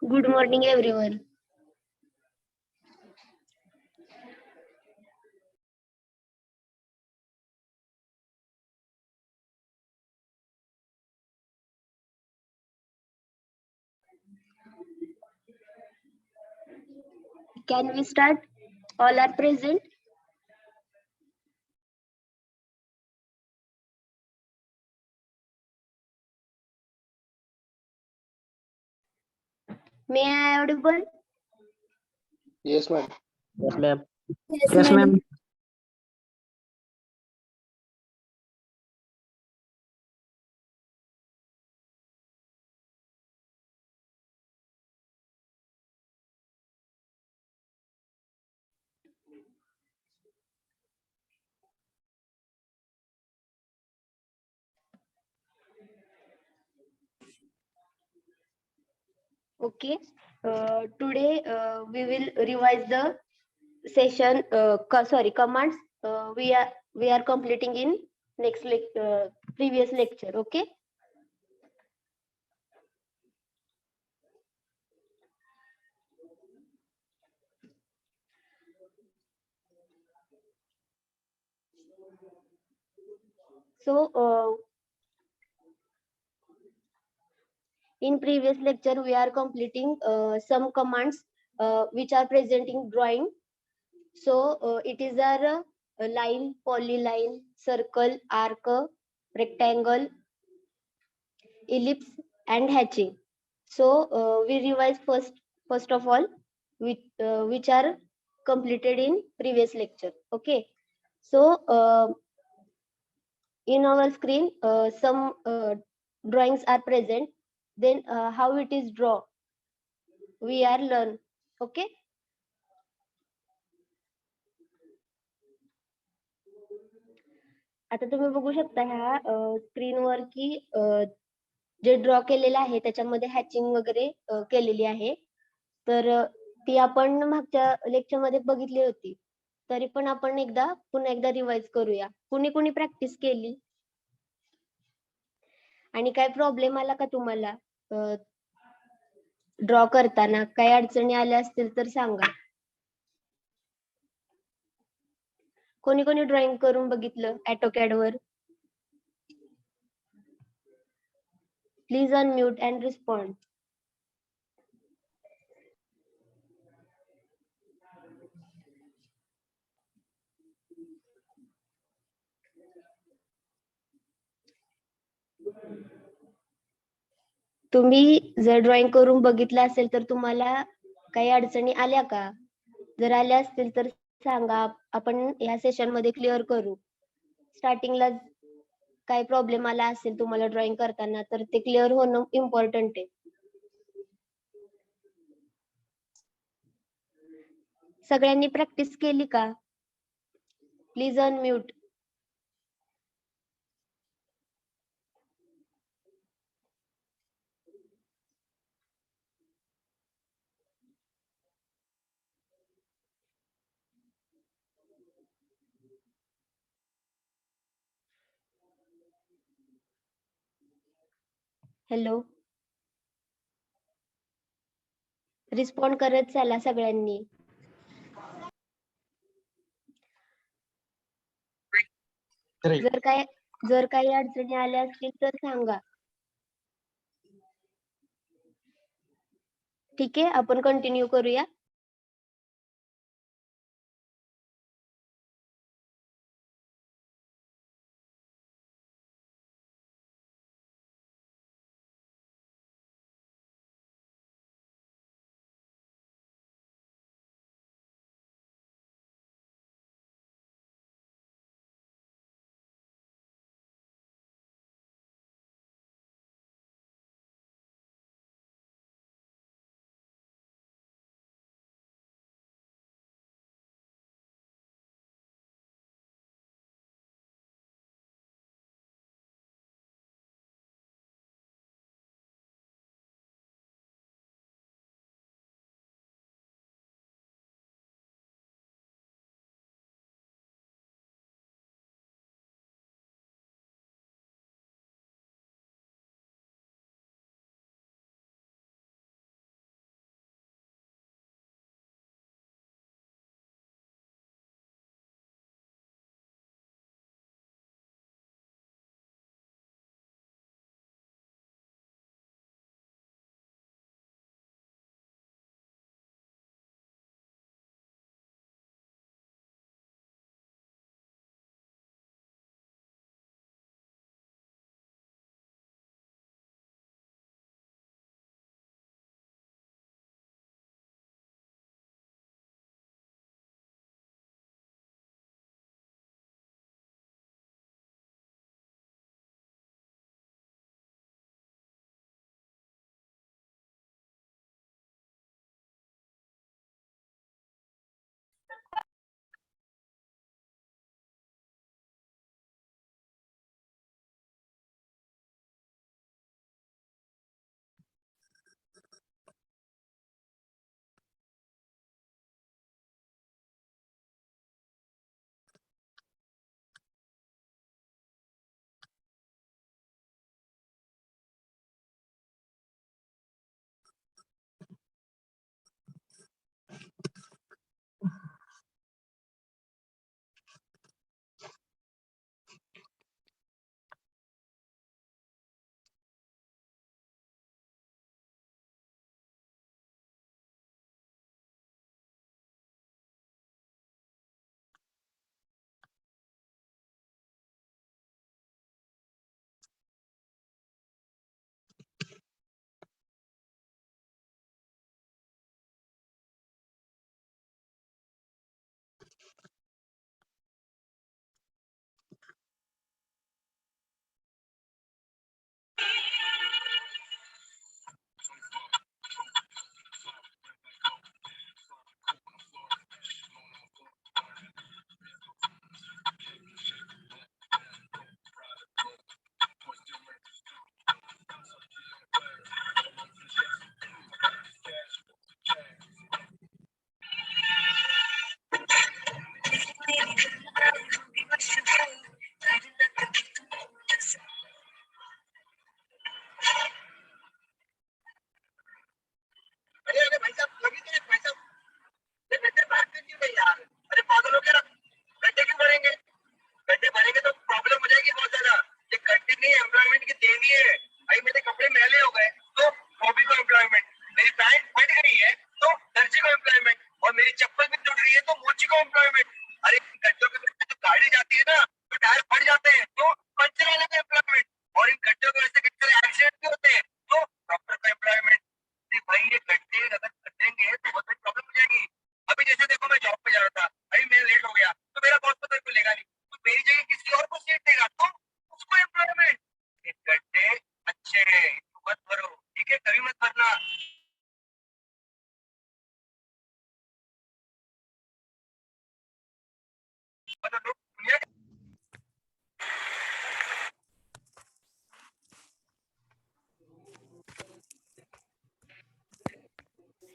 Good morning, everyone. Can we start? All are present. May I audible? Yes, ma'am. Yes, ma'am. Yes, ma'am. Okay. Today we will revise the session. Sorry, commands. We are completing in previous lecture. Okay. So in previous lecture we are completing some commands which are present in drawing. So it is a line, polyline, circle, arc, rectangle, ellipse, and hatching. So we revise first of all, which are completed in previous lecture. Okay. So in our screen, some drawings are present. Then how it is draw, we are learn. Okay. आता तुम्ही बघू शकता ह्या स्क्रीनवर की जे draw केलेलं आहे त्याच्यामध्ये हॅचिंग वगैरे केलेली आहे. तर ती आपण मागच्या लेक्चर मध्ये बघितली होती. तरी पण आपण पुन्हा एकदा रिवाइज करूया. कुणी कुणी प्रॅक्टिस केली आणि काय प्रॉब्लेम आला का तुम्हाला ड्रॉ करताना? काही अडचणी आल्या असतील तर सांगा. कोणी कोणी ड्रॉइंग करून बघितलं ऑटोकॅड वर? Please unmute and respond. तुम्ही जर ड्रॉइंग करून बघितलं असेल तर तुम्हाला काही अडचणी आल्या का? जर आल्या असतील तर सांगा, आपण या सेशन मध्ये क्लिअर करू. स्टार्टिंगला काय प्रॉब्लेम आला असेल तुम्हाला ड्रॉइंग करताना तर ते क्लिअर होणं इम्पॉर्टंट आहे. सगळ्यांनी प्रॅक्टिस केली का? Please unmute. हॅलो, रिस्पॉन्ड करत चला सगळ्यांनी. जर काही अडचणी आल्या असतील तर सांगा. ठीक आहे, आपण कंटिन्यू करूया.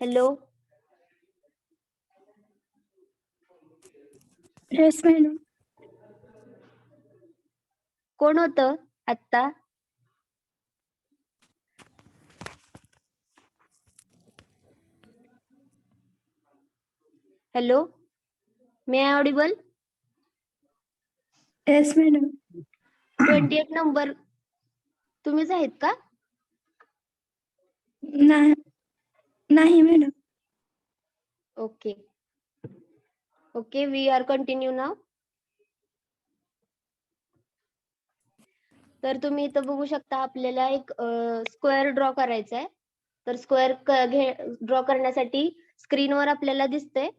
हॅलो. Yes madam. कोण होतं आत्ता? Hello. May I audible? Yes madam. 28 number तुम्हीच आहेत का? नाही madam. Okay okay, we are continue now. तर तुम्ही इथं बघू शकता आपल्याला एक स्क्वेअर ड्रॉ करायचा आहे. तर स्क्वेअर ड्रॉ करण्यासाठी स्क्रीनवर आपल्याला दिसतंय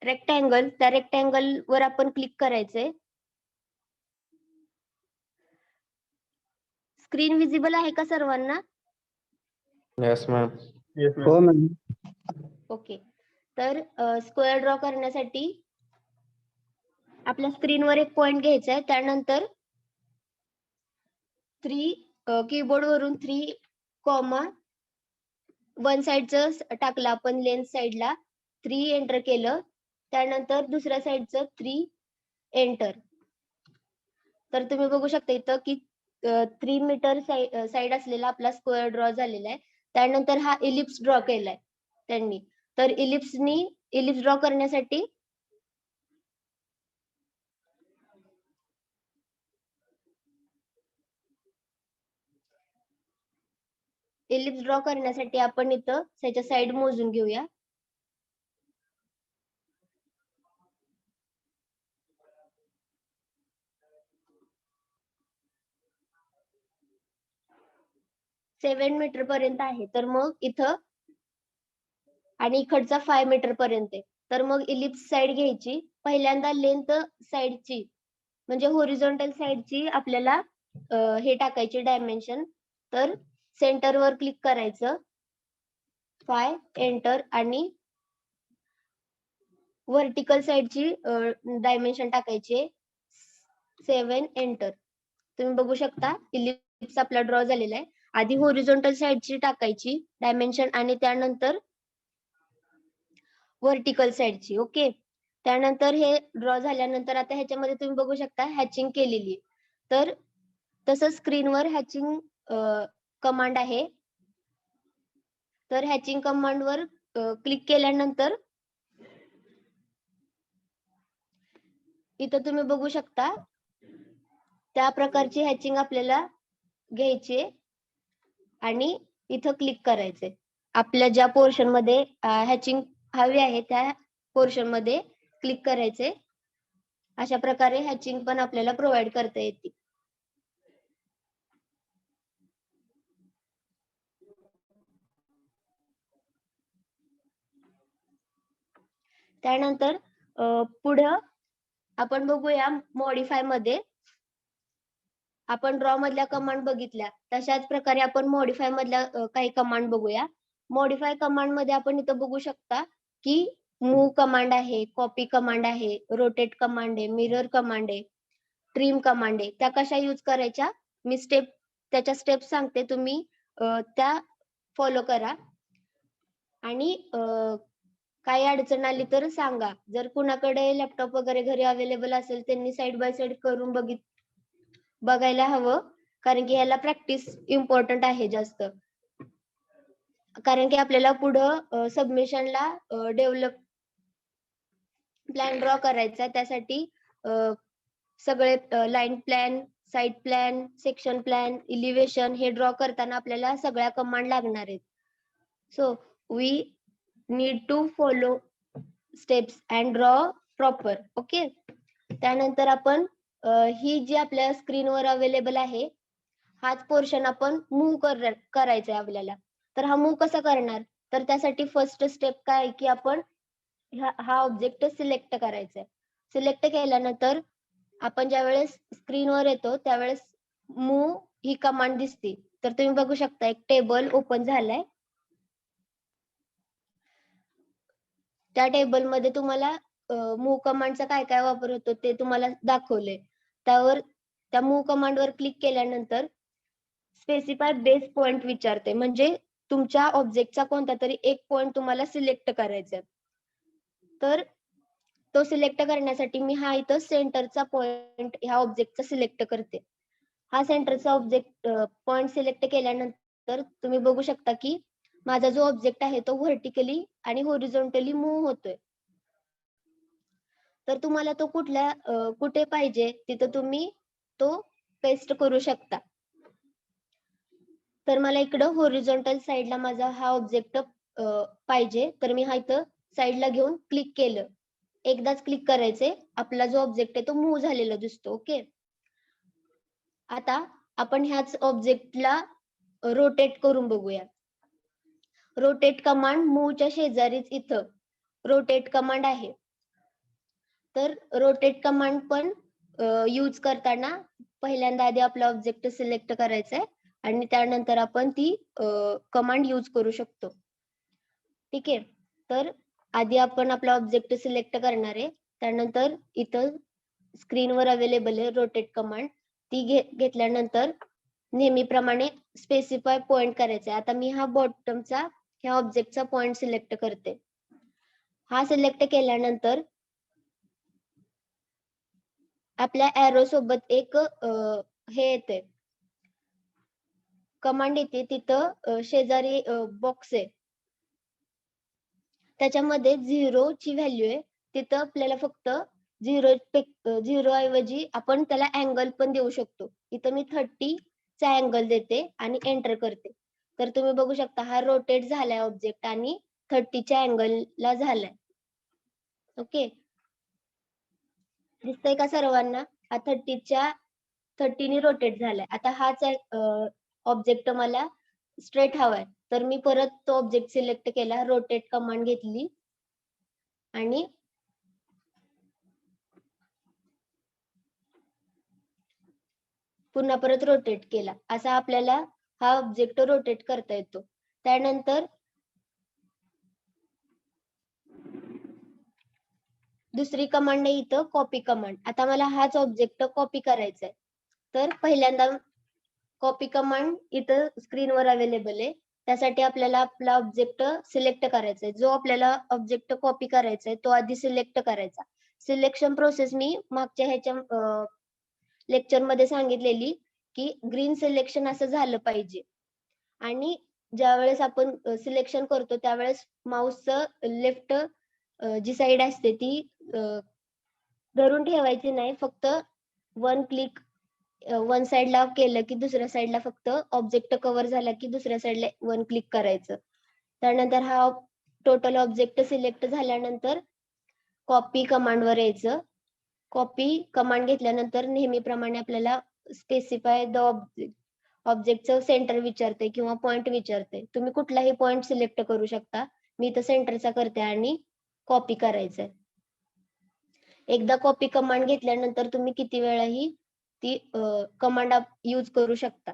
रेक्टँगल. त्या रेक्टँगल वर आपण क्लिक करायचंय. स्क्रीन विजिबल आहे का सर्वांना? Yes ma'am. हो मॅम. ओके. तर स्क्वेअर ड्रॉ करण्यासाठी आपल्या स्क्रीनवर एक पॉइंट घ्यायचा आहे. त्यानंतर कीबोर्ड वरून 3 कॉमा वन साइडचं टाकलं आपण लेन्थ साइडला 3 एंटर केलं. त्यानंतर दुसऱ्या साइडचं 3 एंटर. तर तुम्ही बघू शकता इथं की 3 मीटर साइड असलेला आपला स्क्वेअर ड्रॉ झालेला आहे. त्यानंतर हा इलिप्स ड्रॉ केलाय त्यांनी. तर इलिप्स ड्रॉ करण्यासाठी आपण इथं त्याच्या साइड मोजून घेऊया. सेवन मीटर पर्यंत आहे. तर मग इथं आणि इकडचा 5 मीटर पर्यंत आहे. तर मग इलिप्स साइड घ्यायची. पहिल्यांदा लेंथ साइडची म्हणजे होरिझॉन्टल साइडची आपल्याला हे टाकायची डायमेन्शन. तर सेंटरवर क्लिक करायचं, 5 एंटर, आणि व्हर्टिकल साइडची डायमेन्शन टाकायची 7 एंटर. तुम्ही बघू शकता इलिप्स आपला ड्रॉ झालेला आहे. आधी होरिझॉन्टल साइडची टाकायची डायमेन्शन आणि त्यानंतर व्हर्टिकल साइडची. ओके. त्यानंतर हे ड्रॉ झाल्यानंतर आता ह्याच्यामध्ये तुम्ही बघू शकता हॅचिंग केलेली. तर तसं स्क्रीनवर हॅचिंग कमांड आहे. तर हॅचिंग कमांड वर क्लिक केल्यानंतर इथं तुम्ही बघू शकता त्या प्रकारची हॅचिंग आपल्याला घ्यायची आणि इथं क्लिक करायचे. आपल्या ज्या पोर्शन मध्ये हॅचिंग हवी आहे त्या पोर्शन मध्ये क्लिक करायचे. अशा प्रकारे हॅचिंग पण आपल्याला प्रोव्हाइड करता येते. त्यानंतर पुढं आपण बघूया मॉडिफाय मध्ये. आपण ड्रॉ मधल्या कमांड बघितल्या तशाच प्रकारे आपण मॉडिफाय मधल्या काही कमांड बघूया. मॉडिफाय कमांड मध्ये आपण इथं बघू शकता की मूव्ह कमांड आहे, कॉपी कमांड आहे, रोटेट कमांड आहे, मिरर कमांड आहे, ट्रिम कमांड आहे. त्या कशा यूज करायच्या मी त्याच्या स्टेप सांगते, तुम्ही त्या फॉलो करा. आणि काही अडचण आली तर सांगा. जर कुणाकडे लॅपटॉप वगैरे घरी अवेलेबल असेल त्यांनी साइड बाय साइड करून बघायला हवं, कारण की याला प्रॅक्टिस इम्पॉर्टंट आहे जास्त. कारण की आपल्याला पुढं सबमिशनला डेव्हलप प्लॅन ड्रॉ करायचा. त्यासाठी सगळे line plan, side plan, section plan, elevation हे ड्रॉ करताना आपल्याला सगळ्या कमांड लागणार आहेत. So we need to follow steps and draw proper. Okay. त्यानंतर आपण ही जी आपल्या स्क्रीनवर अवेलेबल आहे हाच पोर्शन आपण मूव्ह करायचा आहे आपल्याला. तर हा मूव्ह कसा करणार, तर त्यासाठी फर्स्ट स्टेप काय आहे की आपण हा ऑब्जेक्ट सिलेक्ट करायचा आहे. सिलेक्ट केल्यानंतर आपण ज्या वेळेस स्क्रीनवर येतो त्यावेळेस मूव्ह ही कमांड दिसते. तर तुम्ही बघू शकता एक टेबल ओपन झालाय. त्या टेबल मध्ये तुम्हाला मूव्ह कमांडचा काय काय वापर होतो ते तुम्हाला दाखवले. त्या मूव्ह कमांड वर क्लिक केल्यानंतर स्पेसिफाय बेस पॉइंट विचारते, म्हणजे तुमच्या ऑब्जेक्टचा कोणता तरी एक पॉइंट तुम्हाला सिलेक्ट करायचा आहे. तर तो सिलेक्ट करण्यासाठी मी हा इथं सेंटरचा पॉइंट ह्या ऑब्जेक्टचा सिलेक्ट करते. हा सेंटरचा ऑब्जेक्ट पॉइंट सिलेक्ट केल्यानंतर तुम्ही बघू शकता की माझा जो ऑब्जेक्ट आहे तो व्हर्टिकली आणि हॉरिझॉन्टली मूव्ह होतोय. तर तुम्हाला तो कुठे पाहिजे तिथं तुम्ही तो पेस्ट करू शकता. तर मला इकडं हॉरिझॉन्टल साइडला माझा हा ऑब्जेक्ट पाहिजे, तर मी हा इथं साइडला घेऊन क्लिक केलं. एकदाच क्लिक करायचे, आपला जो ऑब्जेक्ट आहे तो मूव्ह झालेला दिसतो. ओके, आता आपण ह्याच ऑब्जेक्टला रोटेट करून बघूया. रोटेट कमांड मूव्हच्या शेजारीच इथं रोटेट कमांड आहे. तर रोटेट कमांड पण यूज करताना पहिल्यांदा आधी आपला ऑब्जेक्ट सिलेक्ट करायचा आहे आणि त्यानंतर आपण ती कमांड यूज करू शकतो. ठीक आहे, तर आधी आपण आपला ऑब्जेक्ट सिलेक्ट करणार आहे, त्यानंतर इथं स्क्रीनवर अवेलेबल आहे रोटेट कमांड. ती घेतल्यानंतर नेहमीप्रमाणे स्पेसिफाय पॉइंट करायचा आहे. आता मी हा बॉटमचा ह्या ऑब्जेक्टचा पॉइंट सिलेक्ट करते. हा सिलेक्ट केल्यानंतर आपल्या एरो सोबत एक हे येते कमांड येते, तिथं शेजारी बॉक्स आहे, त्याच्यामध्ये 0 ची व्हॅल्यू आहे. तिथं आपल्याला फक्त 0 ऐवजी आपण त्याला अँगल पण देऊ शकतो. इथं मी 30 चा अँगल देते आणि एंटर करते. तर तुम्ही बघू शकता हा रोटेट झालाय ऑब्जेक्ट आणि 30 च्या अँगलला झालाय. ओके, दिसतंय का सर्वांना? हा 30 ने रोटेट झालाय. आता हाच ऑब्जेक्ट मला स्ट्रेट हवाय, तर मी परत तो ऑब्जेक्ट सिलेक्ट केला, रोटेट कमांड घेतली आणि पुन्हा परत रोटेट केला. असा आपल्याला हा ऑब्जेक्ट रोटेट करता येतो. त्यानंतर दुसरी कमांड आहे इथं कॉपी कमांड. आता मला हाच ऑब्जेक्ट कॉपी करायचा आहे, तर पहिल्यांदा कॉपी कमांड इथं स्क्रीनवर अवेलेबल आहे. त्यासाठी आपल्याला आपला ऑब्जेक्ट सिलेक्ट करायचा आहे. जो आपल्याला ऑब्जेक्ट कॉपी करायचा आहे तो आधी सिलेक्ट करायचा. सिलेक्शन प्रोसेस मी मागच्या ह्याच्या लेक्चर मध्ये सांगितलेली की ग्रीन सिलेक्शन असं झालं पाहिजे. आणि ज्या वेळेस आपण सिलेक्शन करतो त्यावेळेस माऊसचं लेफ्ट जी साइड असते ती धरून ठेवायची नाही, फक्त वन साइडला केलं की दुसऱ्या साइडला फक्त ऑब्जेक्ट कव्हर झाला की दुसऱ्या साइडला वन क्लिक करायचं. त्यानंतर हा टोटल ऑब्जेक्ट सिलेक्ट झाल्यानंतर कॉपी कमांडवर यायचं. कॉपी कमांड घेतल्यानंतर नेहमीप्रमाणे आपल्याला स्पेसिफाय द ऑब्जेक्टचं सेंटर विचारते किंवा पॉइंट विचारते. तुम्ही कुठलाही पॉइंट सिलेक्ट करू शकता. मी इथं सेंटरचा करते आणि कॉपी करायचंय. एकदा कॉपी कमांड घेतल्यानंतर तुम्ही किती वेळाही ती कमांड यूज करू शकता.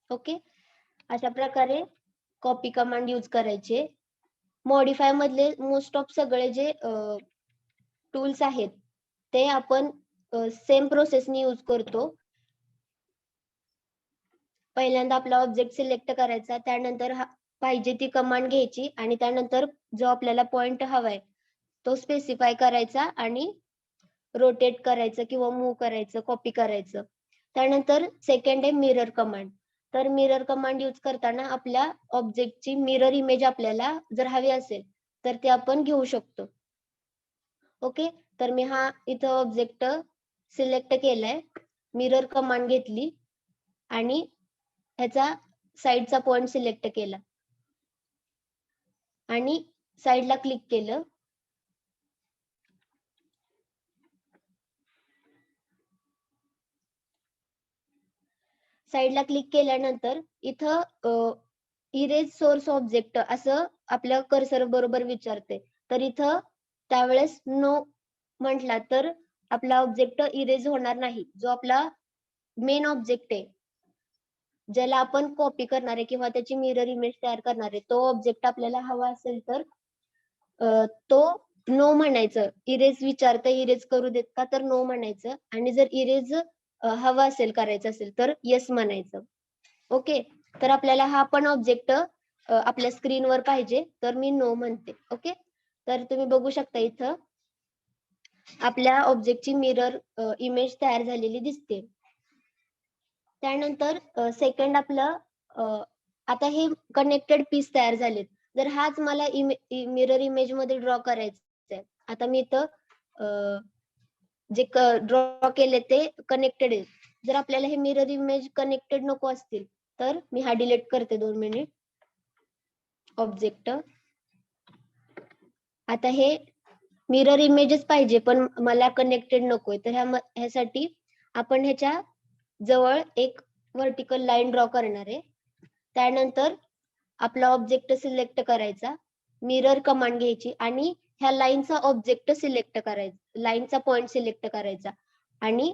ओके, अशा प्रकारे कॉपी कमांड यूज करायचे. मॉडिफाय मधले मोस्ट ऑफ सगळे जे टूल्स आहेत ते आपण सेम प्रोसेसनी यूज करतो. पहिल्यांदा आपला ऑब्जेक्ट सिलेक्ट करायचा, त्यानंतर पाहिजे ती कमांड घ्यायची आणि त्यानंतर जो आपल्याला पॉइंट हवाय तो स्पेसिफाय करायचा आणि रोटेट करायचं किंवा मूव्ह करायचं, कॉपी करायचं. त्यानंतर सेकंड आहे मिरर कमांड. तर मिरर कमांड यूज करताना आपल्या ऑब्जेक्टची मिरर इमेज आपल्याला जर हवी असेल तर ते आपण घेऊ शकतो. ओके, तर मी हा इथं ऑब्जेक्ट सिलेक्ट केलाय, मिरर कमांड घेतली आणि ह्याचा साइडचा पॉइंट सिलेक्ट केला आणि साइडला क्लिक केलं. साइडला क्लिक केल्यानंतर इथं इरेज सोर्स ऑब्जेक्ट असं आपल्या कर्सर बरोबर विचारते. तर इथं त्यावेळेस नो म्हटला तर आपला ऑब्जेक्ट इरेज होणार नाही. जो आपला मेन ऑब्जेक्ट आहे ज्याला आपण कॉपी करणार आहे किंवा त्याची मिरर इमेज तयार करणार आहे, तो ऑब्जेक्ट आपल्याला हवा असेल तर तो नो म्हणायचं. इरेज विचारतं, इरेज करू देत का, तर नो म्हणायचं. आणि जर इरेज हवं असेल करायचं असेल तर येस म्हणायचं. ओके, तर आपल्याला हा पण ऑब्जेक्ट आपल्या स्क्रीनवर पाहिजे तर मी नो म्हणते. ओके, तर तुम्ही बघू शकता इथं आपल्या ऑब्जेक्टची मिरर इमेज तयार झालेली दिसते. त्यानंतर सेकंड आपलं आता हे कनेक्टेड पीस तयार झालेत. जर हाच मला मिरर इमेज मध्ये ड्रॉ करायचा आहे, आता मी इथं जे ड्रॉ केले ते कनेक्टेड आहेत. जर आपल्याला हे मिरर इमेज कनेक्टेड नको असतील तर मी हा डिलीट करते 2 मिनिट. ऑब्जेक्ट आता हे मिरर इमेजच पाहिजे पण मला कनेक्टेड नकोय, तर ह्यासाठी आपण ह्याच्या जवळ एक व्हर्टिकल लाईन ड्रॉ करणार आहे. त्यानंतर आपला ऑब्जेक्ट सिलेक्ट करायचा, मिरर कमांड घ्यायची आणि ह्या लाईनचा ऑब्जेक्ट सिलेक्ट करायचा, लाईनचा पॉइंट सिलेक्ट करायचा आणि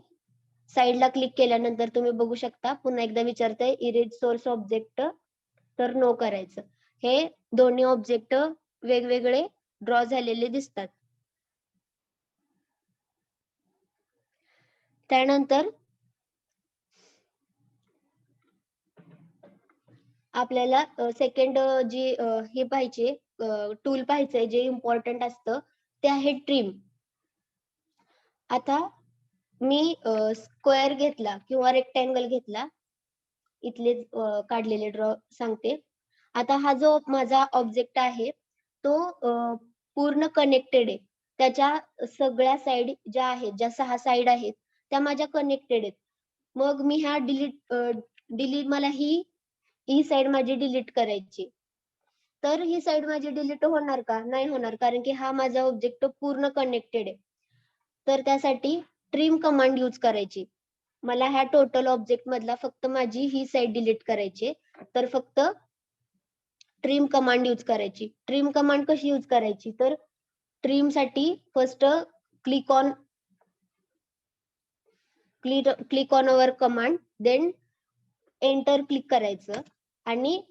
साइडला क्लिक केल्यानंतर तुम्ही बघू शकता पुन्हा एकदा विचारतंय इरेज सोर्स ऑब्जेक्ट, तर नो करायचं. हे दोन्ही ऑब्जेक्ट वेगवेगळे ड्रॉ झालेले दिसतात. त्यानंतर आपल्याला सेकंड जी हे पाहिजे टूल पाहिजे जे इम्पॉर्टंट असतं ते आहे ट्रिम. आता मी स्क्वेअर घेतला किंवा रेक्टँगल घेतला, इथले काढलेले ड्रॉ सांगते. आता हा जो माझा ऑब्जेक्ट आहे तो पूर्ण कनेक्टेड आहे. त्याच्या सगळ्या साइड ज्या आहेत, ज्या 6 साइड आहेत त्या माझ्या कनेक्टेड आहेत. मग मी हा डिलीट मला ही साइड माझी डिलीट करायची. तर ही साइड माझी डिलीट होणार का? नाही होणार, कारण की हा माझा ऑब्जेक्ट पूर्ण कनेक्टेड आहे. तर त्यासाठी ट्रिम कमांड यूज करायची. मला ह्या टोटल ऑब्जेक्ट मधला फक्त माझी ही साइड डिलीट करायची, तर फक्त ट्रिम कमांड यूज करायची. ट्रिम कमांड कशी यूज करायची, तर ट्रिम साठी first click on our command, then enter click करायचं आणि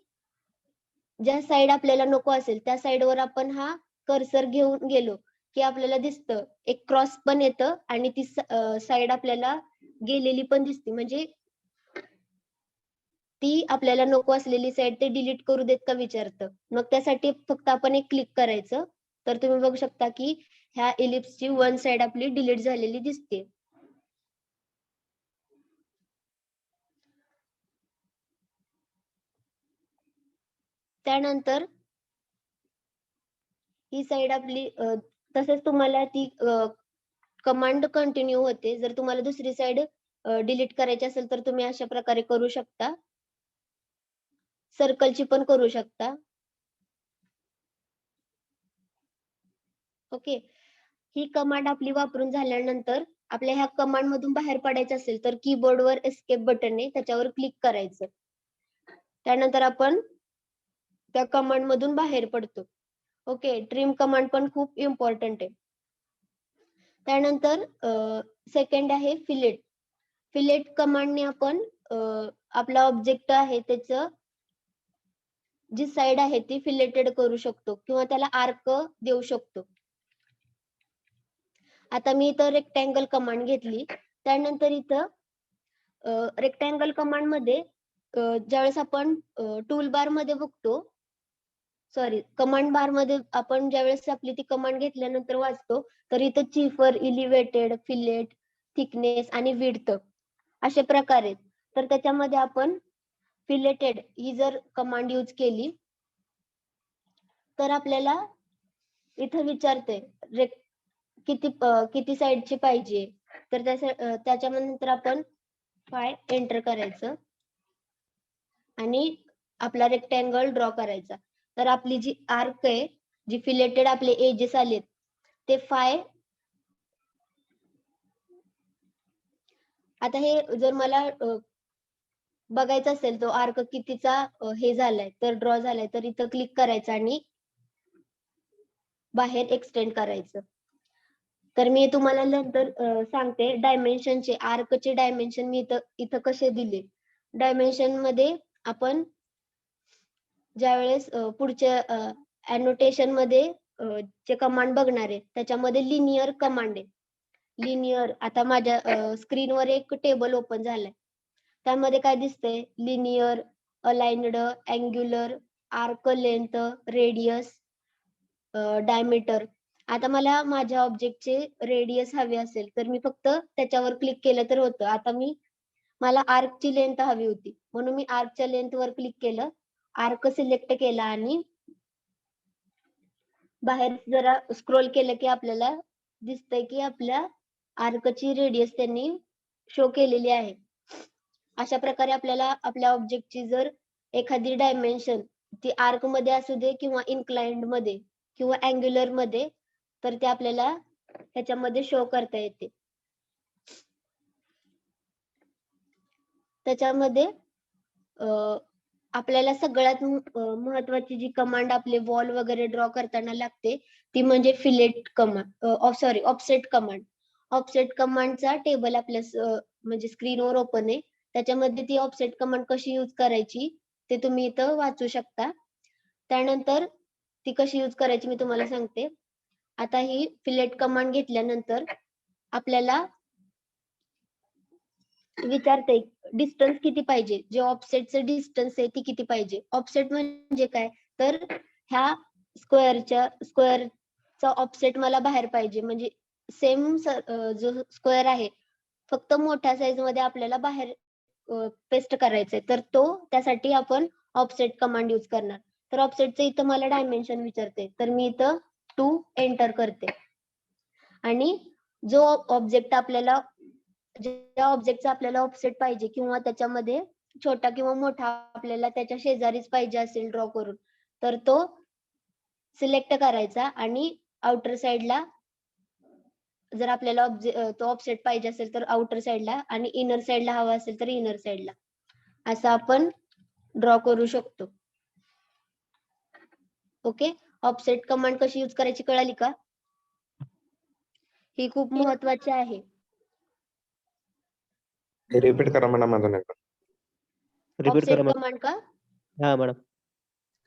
ज्या साइड आपल्याला नको असेल त्या साइडवर आपण हा कर्सर घेऊन गेलो की आपल्याला दिसतं एक क्रॉस पण येतं आणि ती साइड आपल्याला गेलेली पण दिसते, म्हणजे ती आपल्याला नको असलेली साइड ते डिलीट करू देत का विचारतं. मग त्यासाठी फक्त आपण एक क्लिक करायचं, तर तुम्ही बघू शकता की ह्या इलिप्सची वन साइड आपली डिलीट झालेली दिसते. त्यानंतर ही साइड आपली तसंच तुम्हाला ती कमांड कंटिन्यू होते. जर तुम्हाला दुसरी साइड डिलीट करायची असेल तर तुम्ही अशा प्रकारे करू शकता. सर्कलची पण करू शकता. ओके, ही कमांड आपली वापरून झाल्यानंतर आपल्या ह्या कमांड मधून बाहेर पडायचं असेल तर कीबोर्डवर एस्केप बटन आहे त्याच्यावर क्लिक करायचं. त्यानंतर आपण त्या कमांड मधून बाहेर पडतो. ओके, ट्रिम कमांड पण खूप इम्पॉर्टंट आहे. त्यानंतर सेकंड आहे फिलेट. फिलेट कमांडने आपण आपला ऑब्जेक्ट आहे त्याचं जी साइड आहे ती फिलेटेड करू शकतो किंवा त्याला आर्क देऊ शकतो. आता मी इथं रेक्टँगल कमांड घेतली. त्यानंतर इथं रेक्टँगल कमांड मध्ये ज्यावेळेस आपण टूल बार मध्ये बघतो, सॉरी कमांड बार मध्ये आपण ज्यावेळेस आपली ती कमांड घेतल्यानंतर वाचतो, तर इथं चिफर, इलिव्हेटेड, फिलेट, थिकनेस आणि विड्थ अशा प्रकारे. तर त्याच्यामध्ये आपण फिलेटेड ही जर कमांड यूज केली तर आपल्याला इथं विचारते किती साइडची पाहिजे, तर त्याच्यानंतर आपण एंटर करायचं आणि आपला रेक्टँगल ड्रॉ करायचा. तर आपली जी आर्क आहे, जी फिलेटेड आपले एजेस आलेत ते आता हे जर मला बघायचं असेल तो आर्क कितीचा हे झालाय तर ड्रॉ झालाय, तर इथं क्लिक करायचं आणि बाहेर एक्सटेंड करायचं. तर मी तुम्हाला नंतर सांगते डायमेन्शनचे, आर्कचे डायमेन्शन मी इथं कसे दिले. डायमेन्शन मध्ये आपण ज्यावेळेस पुढच्या अनोटेशन मध्ये जे कमांड बघणार आहे त्याच्यामध्ये लिनियर कमांड आहे. लिनियर, आता माझ्या स्क्रीनवर एक टेबल ओपन झालाय. त्यामध्ये काय दिसतंय? Linear, aligned, angular, arc length, radius, diameter. आता मला माझ्या ऑब्जेक्टचे रेडियस हवे असेल तर मी फक्त त्याच्यावर क्लिक केलं तर होतं. आता मला आर्कची लेंथ हवी होती म्हणून मी आर्कच्या लेंथ वर क्लिक केलं, आर्क सिलेक्ट केला आणि बाहेर जरा स्क्रोल केलं की आपल्याला दिसतंय की आपल्या आर्कची रेडियस त्यांनी शो केलेली आहे. अशा प्रकारे आपल्याला आपल्या ऑब्जेक्टची जर एखादी डायमेन्शन ती आर्क मध्ये असू दे किंवा इन्क्लाइन्ड मध्ये किंवा अँग्युलर मध्ये तर ते आपल्याला ह्याच्यामध्ये शो करता येते. त्याच्यामध्ये आपल्याला सगळ्यात महत्वाची जी कमांड आपले वॉल वगैरे ड्रॉ करताना लागते ती म्हणजे fillet command, offset command. Offset कमांडचा टेबल आपल्या म्हणजे स्क्रीनवर ओपन आहे. त्याच्यामध्ये ती ऑफसेट कमांड कशी यूज करायची ते तुम्ही इथं वाचू शकता. त्यानंतर ती कशी यूज करायची मी तुम्हाला सांगते. आता ही फिलेट कमांड घेतल्यानंतर आपल्याला विचारते डिस्टन्स किती पाहिजे, जे ऑफसेटचं डिस्टन्स आहे ती किती पाहिजे. ऑफसेट म्हणजे काय, तर ह्या स्क्वेअरचा ऑफसेट मला बाहेर पाहिजे, म्हणजे सेम जो स्क्वेअर आहे फक्त मोठ्या साईज मध्ये आपल्याला बाहेर पेस्ट करायचंय, तर त्यासाठी आपण ऑफसेट कमांड यूज करणार. तर ऑफसेटचं इथं मला डायमेन्शन विचारते तर मी इथं 2 एंटर करते आणि जो ऑब्जेक्ट आपल्याला ज्या ऑब्जेक्टचा आपल्याला ऑफसेट पाहिजे किंवा त्याच्यामध्ये छोटा किंवा मोठा आपल्याला त्याच्या शेजारीच पाहिजे असेल ड्रॉ करून तर तो सिलेक्ट करायचा आणि आउटर साइडला जर आपल्याला तो ऑफसेट पाहिजे असेल तर आउटर साइडला आणि इनर साइडला हवा असेल तर इनर साइडला असं आपण ड्रॉ करू शकतो. ओके, ऑफसेट कमांड कशी यूज करायची कळाली का? ही खूप महत्वाची आहे. रिपीट करा मॅडम अजून एकदा. रिपीट करा ऑफसेट कमांड का? हा मॅडम.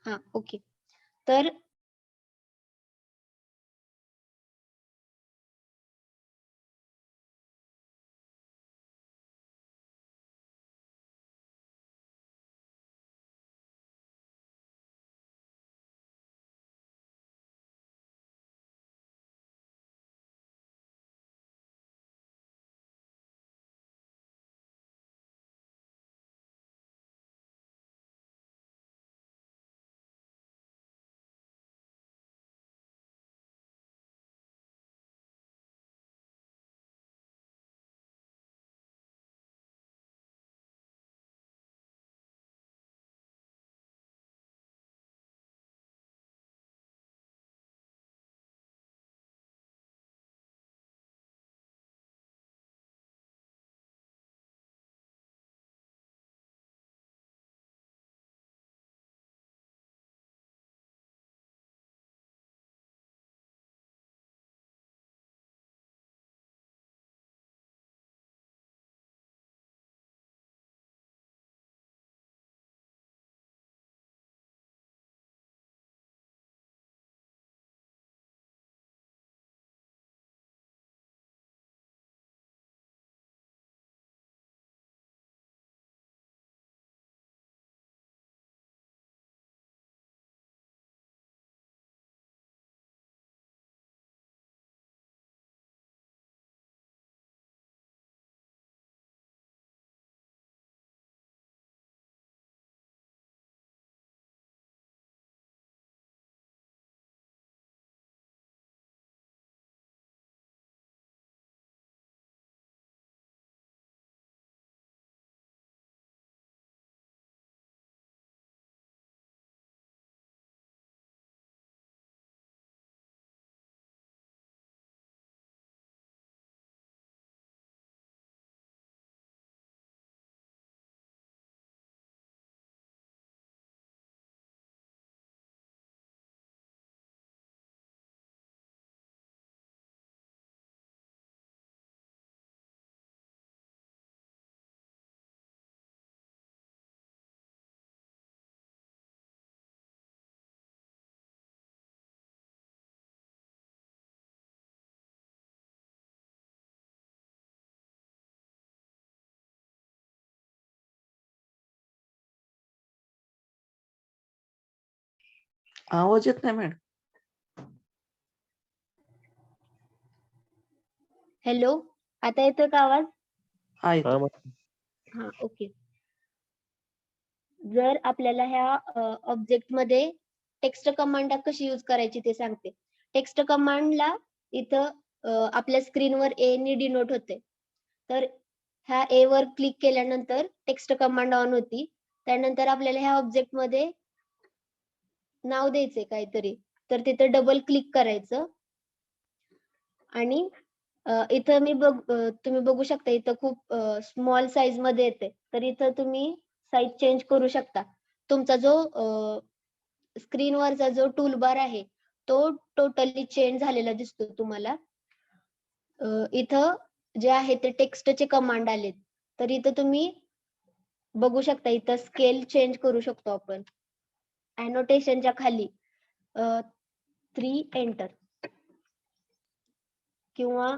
हा ओके. तर आवाज येत नाही मॅडम. हॅलो, आता येतोय का आवाज? हा हा येतो. मॅडम. हा, ओके. जर आपल्याला ह्या ऑब्जेक्ट मध्ये टेक्स्ट कमांड कशी यूज करायची ते सांगते. टेक्स्ट कमांडला इथं आपल्या स्क्रीनवर ए नी डिनोट होते. तर ह्या ए वर क्लिक केल्यानंतर टेक्स्ट कमांड ऑन होती. त्यानंतर आपल्याला ह्या ऑब्जेक्ट मध्ये नाव द्यायचंय काहीतरी, तर तिथं डबल क्लिक करायचं आणि इथं तुम्ही बघू शकता इथं खूप स्मॉल साईज मध्ये येते. तर इथं तुम्ही साईज चेंज करू शकता. तुमचा जो स्क्रीनवरचा जो टूल बार आहे तो टोटली चेंज झालेला दिसतो तुम्हाला. इथं जे आहे ते टेक्स्टचे कमांड आलेत. तर इथं तुम्ही बघू शकता इथं स्केल चेंज करू शकतो आपण. अॅनोटेशनच्या खाली 3 एंटर किंवा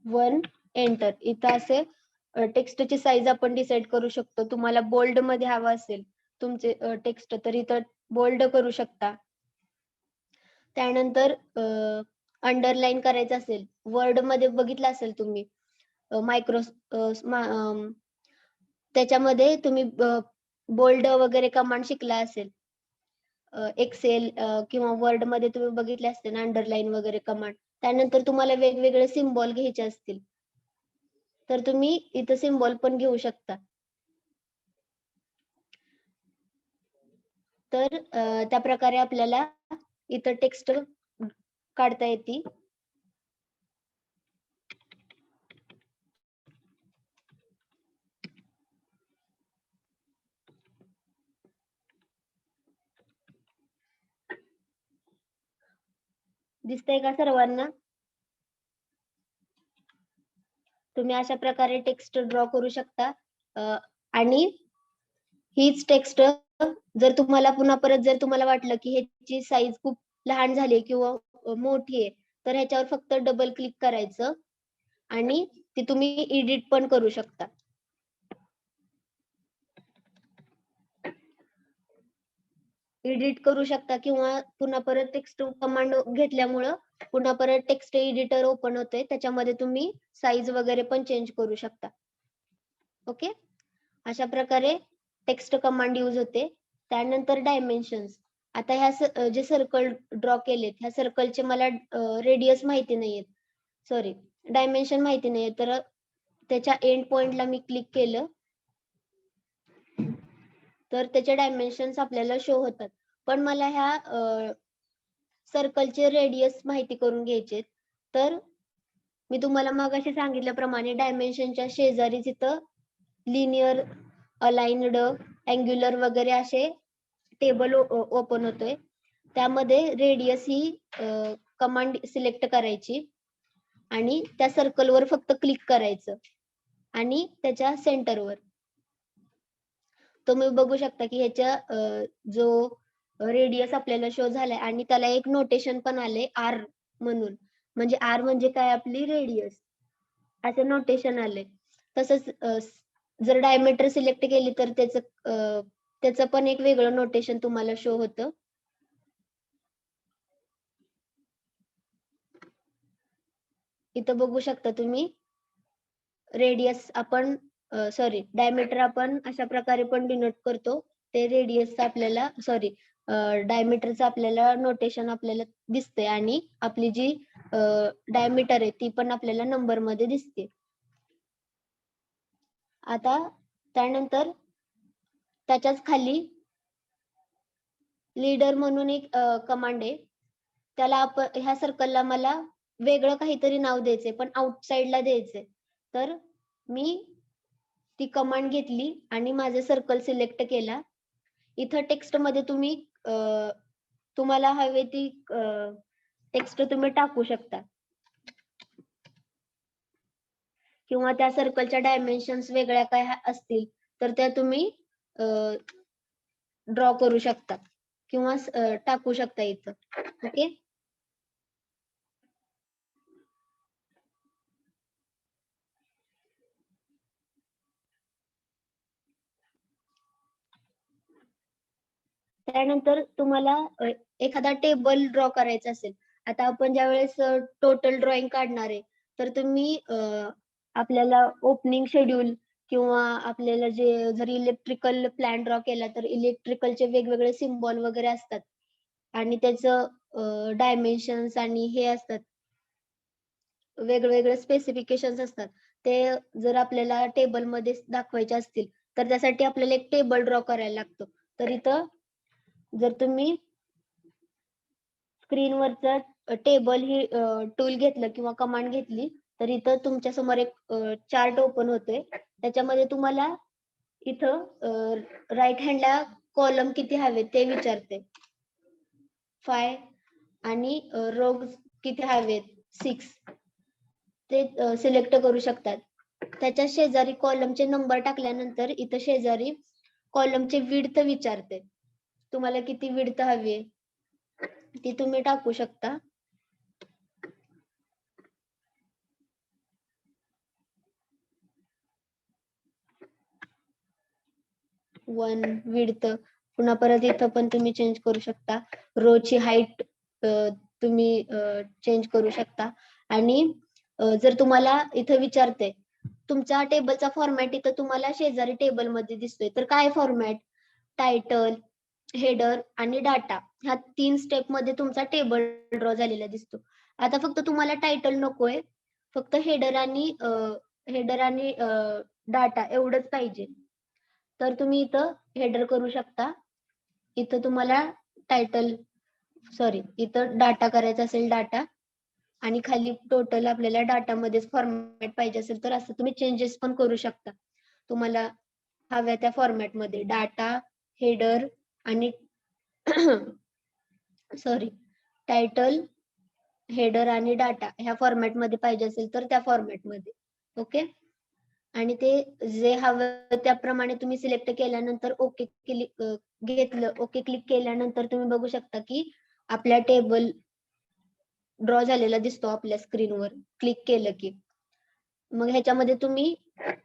1 एंटर. इथं असे टेक्स्टची साईज आपण डिसाईड करू शकतो. तुम्हाला बोल्ड मध्ये हवं असेल तुमचे टेक्स्ट तर इथं बोल्ड करू शकता. त्यानंतर अंडरलाईन करायचं असेल, वर्ड मध्ये बघितलं असेल तुम्ही त्याच्यामध्ये तुम्ही बोल्ड वगैरे कमांड शिकला असेल. एक्सेल किंवा वर्ड मध्ये तुम्ही बघितले असतील अंडरलाईन वगैरे कमांड. त्यानंतर तुम्हाला वेगवेगळे सिम्बॉल घ्यायचे असतील तर तुम्ही इथं सिम्बॉल पण घेऊ शकता. तर त्या प्रकारे आपल्याला इथं टेक्स्ट काढता येते. दिसतंय का सर्वांना? तुम्ही अशा प्रकारे टेक्स्ट ड्रॉ करू शकता. आणि हीच टेक्स्ट जर तुम्हाला पुन्हा परत जर तुम्हाला वाटलं की ह्याची साईज खूप लहान झाली किंवा मोठी आहे तर ह्याच्यावर फक्त डबल क्लिक करायचं आणि ती तुम्ही एडिट पण करू शकता. एडिट करू शकता किंवा पुन्हा परत टेक्स्ट कमांड घेतल्यामुळं पुन्हा परत टेक्स्ट एडिटर ओपन होते. त्याच्यामध्ये तुम्ही साईज वगैरे पण चेंज करू शकता. ओके, अशा प्रकारे टेक्स्ट कमांड यूज होते. त्यानंतर डायमेन्शन्स. आता ह्या जे सर्कल ड्रॉ केलेत ह्या सर्कलचे मला रेडियस माहिती नाहीये, सॉरी डायमेन्शन माहिती नाहीये. तर त्याच्या एंड पॉइंटला मी क्लिक केलं तर त्याचे डायमेन्शन्स आपल्याला शो होतात. पण मला ह्या सर्कलचे रेडियस माहिती करून घ्यायचे. तर मी तुम्हाला मगाशी सांगितल्याप्रमाणे डायमेन्शनच्या शेजारी तिथं लिनियर, अलाइन्ड, अँग्युलर वगैरे असे टेबल ओपन होतोय. त्यामध्ये रेडियस ही कमांड सिलेक्ट करायची आणि त्या सर्कलवर फक्त क्लिक करायचं आणि त्याच्या सेंटरवर तुम्ही बघू शकता की ह्याच्या जो रेडियस आपल्याला शो झालाय आणि त्याला एक नोटेशन पण आले आर म्हणून. म्हणजे आर म्हणजे काय, आपली रेडियस असे नोटेशन आले. तसंच जर डायमीटर सिलेक्ट केली तर त्याचं पण एक वेगळं नोटेशन तुम्हाला शो होतं. इथं बघू शकता तुम्ही रेडियस आपण सॉरी डायमीटर आपण अशा प्रकारे पण डिनोट करतो. ते रेडियसचं आपल्याला सॉरी डायमीटरचं आपल्याला नोटेशन आपल्याला दिसते आणि आपली जी डायमीटर आहे ती पण आपल्याला नंबर मध्ये दिसते. आता त्यानंतर त्याच्याच खाली लीडर म्हणून एक कमांड आहे. त्याला आपण ह्या सर्कलला मला वेगळं काहीतरी नाव द्यायचंय पण आउटसाइडला द्यायचंय. तर मी ती कमांड घेतली आणि माझं सर्कल सिलेक्ट केला. इथं टेक्स्ट मध्ये तुम्ही तुम्हाला हवे ती टेक्स्ट तुम्ही टाकू शकता किंवा त्या सर्कलच्या डायमेन्शन्स वेगळ्या काय असतील तर त्या तुम्ही ड्रॉ करू शकता किंवा टाकू शकता इथं. ओके, त्यानंतर तुम्हाला एखादा टेबल ड्रॉ करायचा असेल, आता आपण ज्यावेळेस टोटल ड्रॉइंग काढणार आहे, तर तुम्ही आपल्याला ओपनिंग शेड्यूल किंवा आपल्याला जे जर इलेक्ट्रिकल प्लॅन ड्रॉ केला तर इलेक्ट्रिकलचे वेगवेगळे सिम्बॉल वगैरे असतात आणि त्याचं डायमेन्शन्स आणि हे असतात, वेगवेगळे स्पेसिफिकेशन्स असतात. ते जर आपल्याला टेबलमध्ये दाखवायचे असतील तर त्यासाठी आपल्याला एक टेबल ड्रॉ करायला लागतो. तर इथं जर तुम्ही स्क्रीनवरचं टेबल ही टूल घेतलं किंवा कमांड घेतली तर इथं तुमच्या समोर एक चार्ट ओपन होतोय. त्याच्यामध्ये तुम्हाला इथं राईट हँडला कॉलम किती हवे ते विचारते 5 आणि रोज किती हवेत 6 ते सिलेक्ट करू शकतात. त्याच्या शेजारी कॉलमचे नंबर टाकल्यानंतर इथं शेजारी कॉलमचे विड्थ विचारते, तुम्हाला किती विड्थ हवी ती तुम्ही टाकू शकता. वन विड्थ, पुन्हा परत इथं पण तुम्ही चेंज करू शकता. रोची हाईट तुम्ही चेंज करू शकता. आणि जर तुम्हाला इथं विचारते तुमचा टेबलचा फॉर्मॅट इथं तुम्हाला शेजारी टेबल मध्ये दिसतोय, तर काय फॉर्मॅट? टायटल, हेडर आणि डाटा, ह्या 3 स्टेप मध्ये तुमचा टेबल ड्रॉ झालेला दिसतो. आता फक्त तुम्हाला टायटल नकोय, फक्त हेडर आणि डाटा एवढंच पाहिजे. तर तुम्ही इथं हेडर करू शकता. इथं तुम्हाला इथं डाटा करायचा असेल डाटा, आणि खाली टोटल आपल्याला डाटा मध्येच फॉर्मॅट पाहिजे असेल तर असं तुम्ही चेंजेस पण करू शकता. तुम्हाला हव्या त्या फॉर्मॅट मध्ये डाटा, हेडर आणि टायटल, हेडर आणि डाटा ह्या फॉर्मॅट मध्ये पाहिजे असेल तर त्या फॉर्मॅट मध्ये. ओके. आणि ते जे हवं त्याप्रमाणे तुम्ही सिलेक्ट केल्यानंतर ओके क्लिक केल्यानंतर तुम्ही बघू शकता की आपला टेबल ड्रॉ झालेला दिसतो आपल्या स्क्रीनवर क्लिक केलं की. मग ह्याच्यामध्ये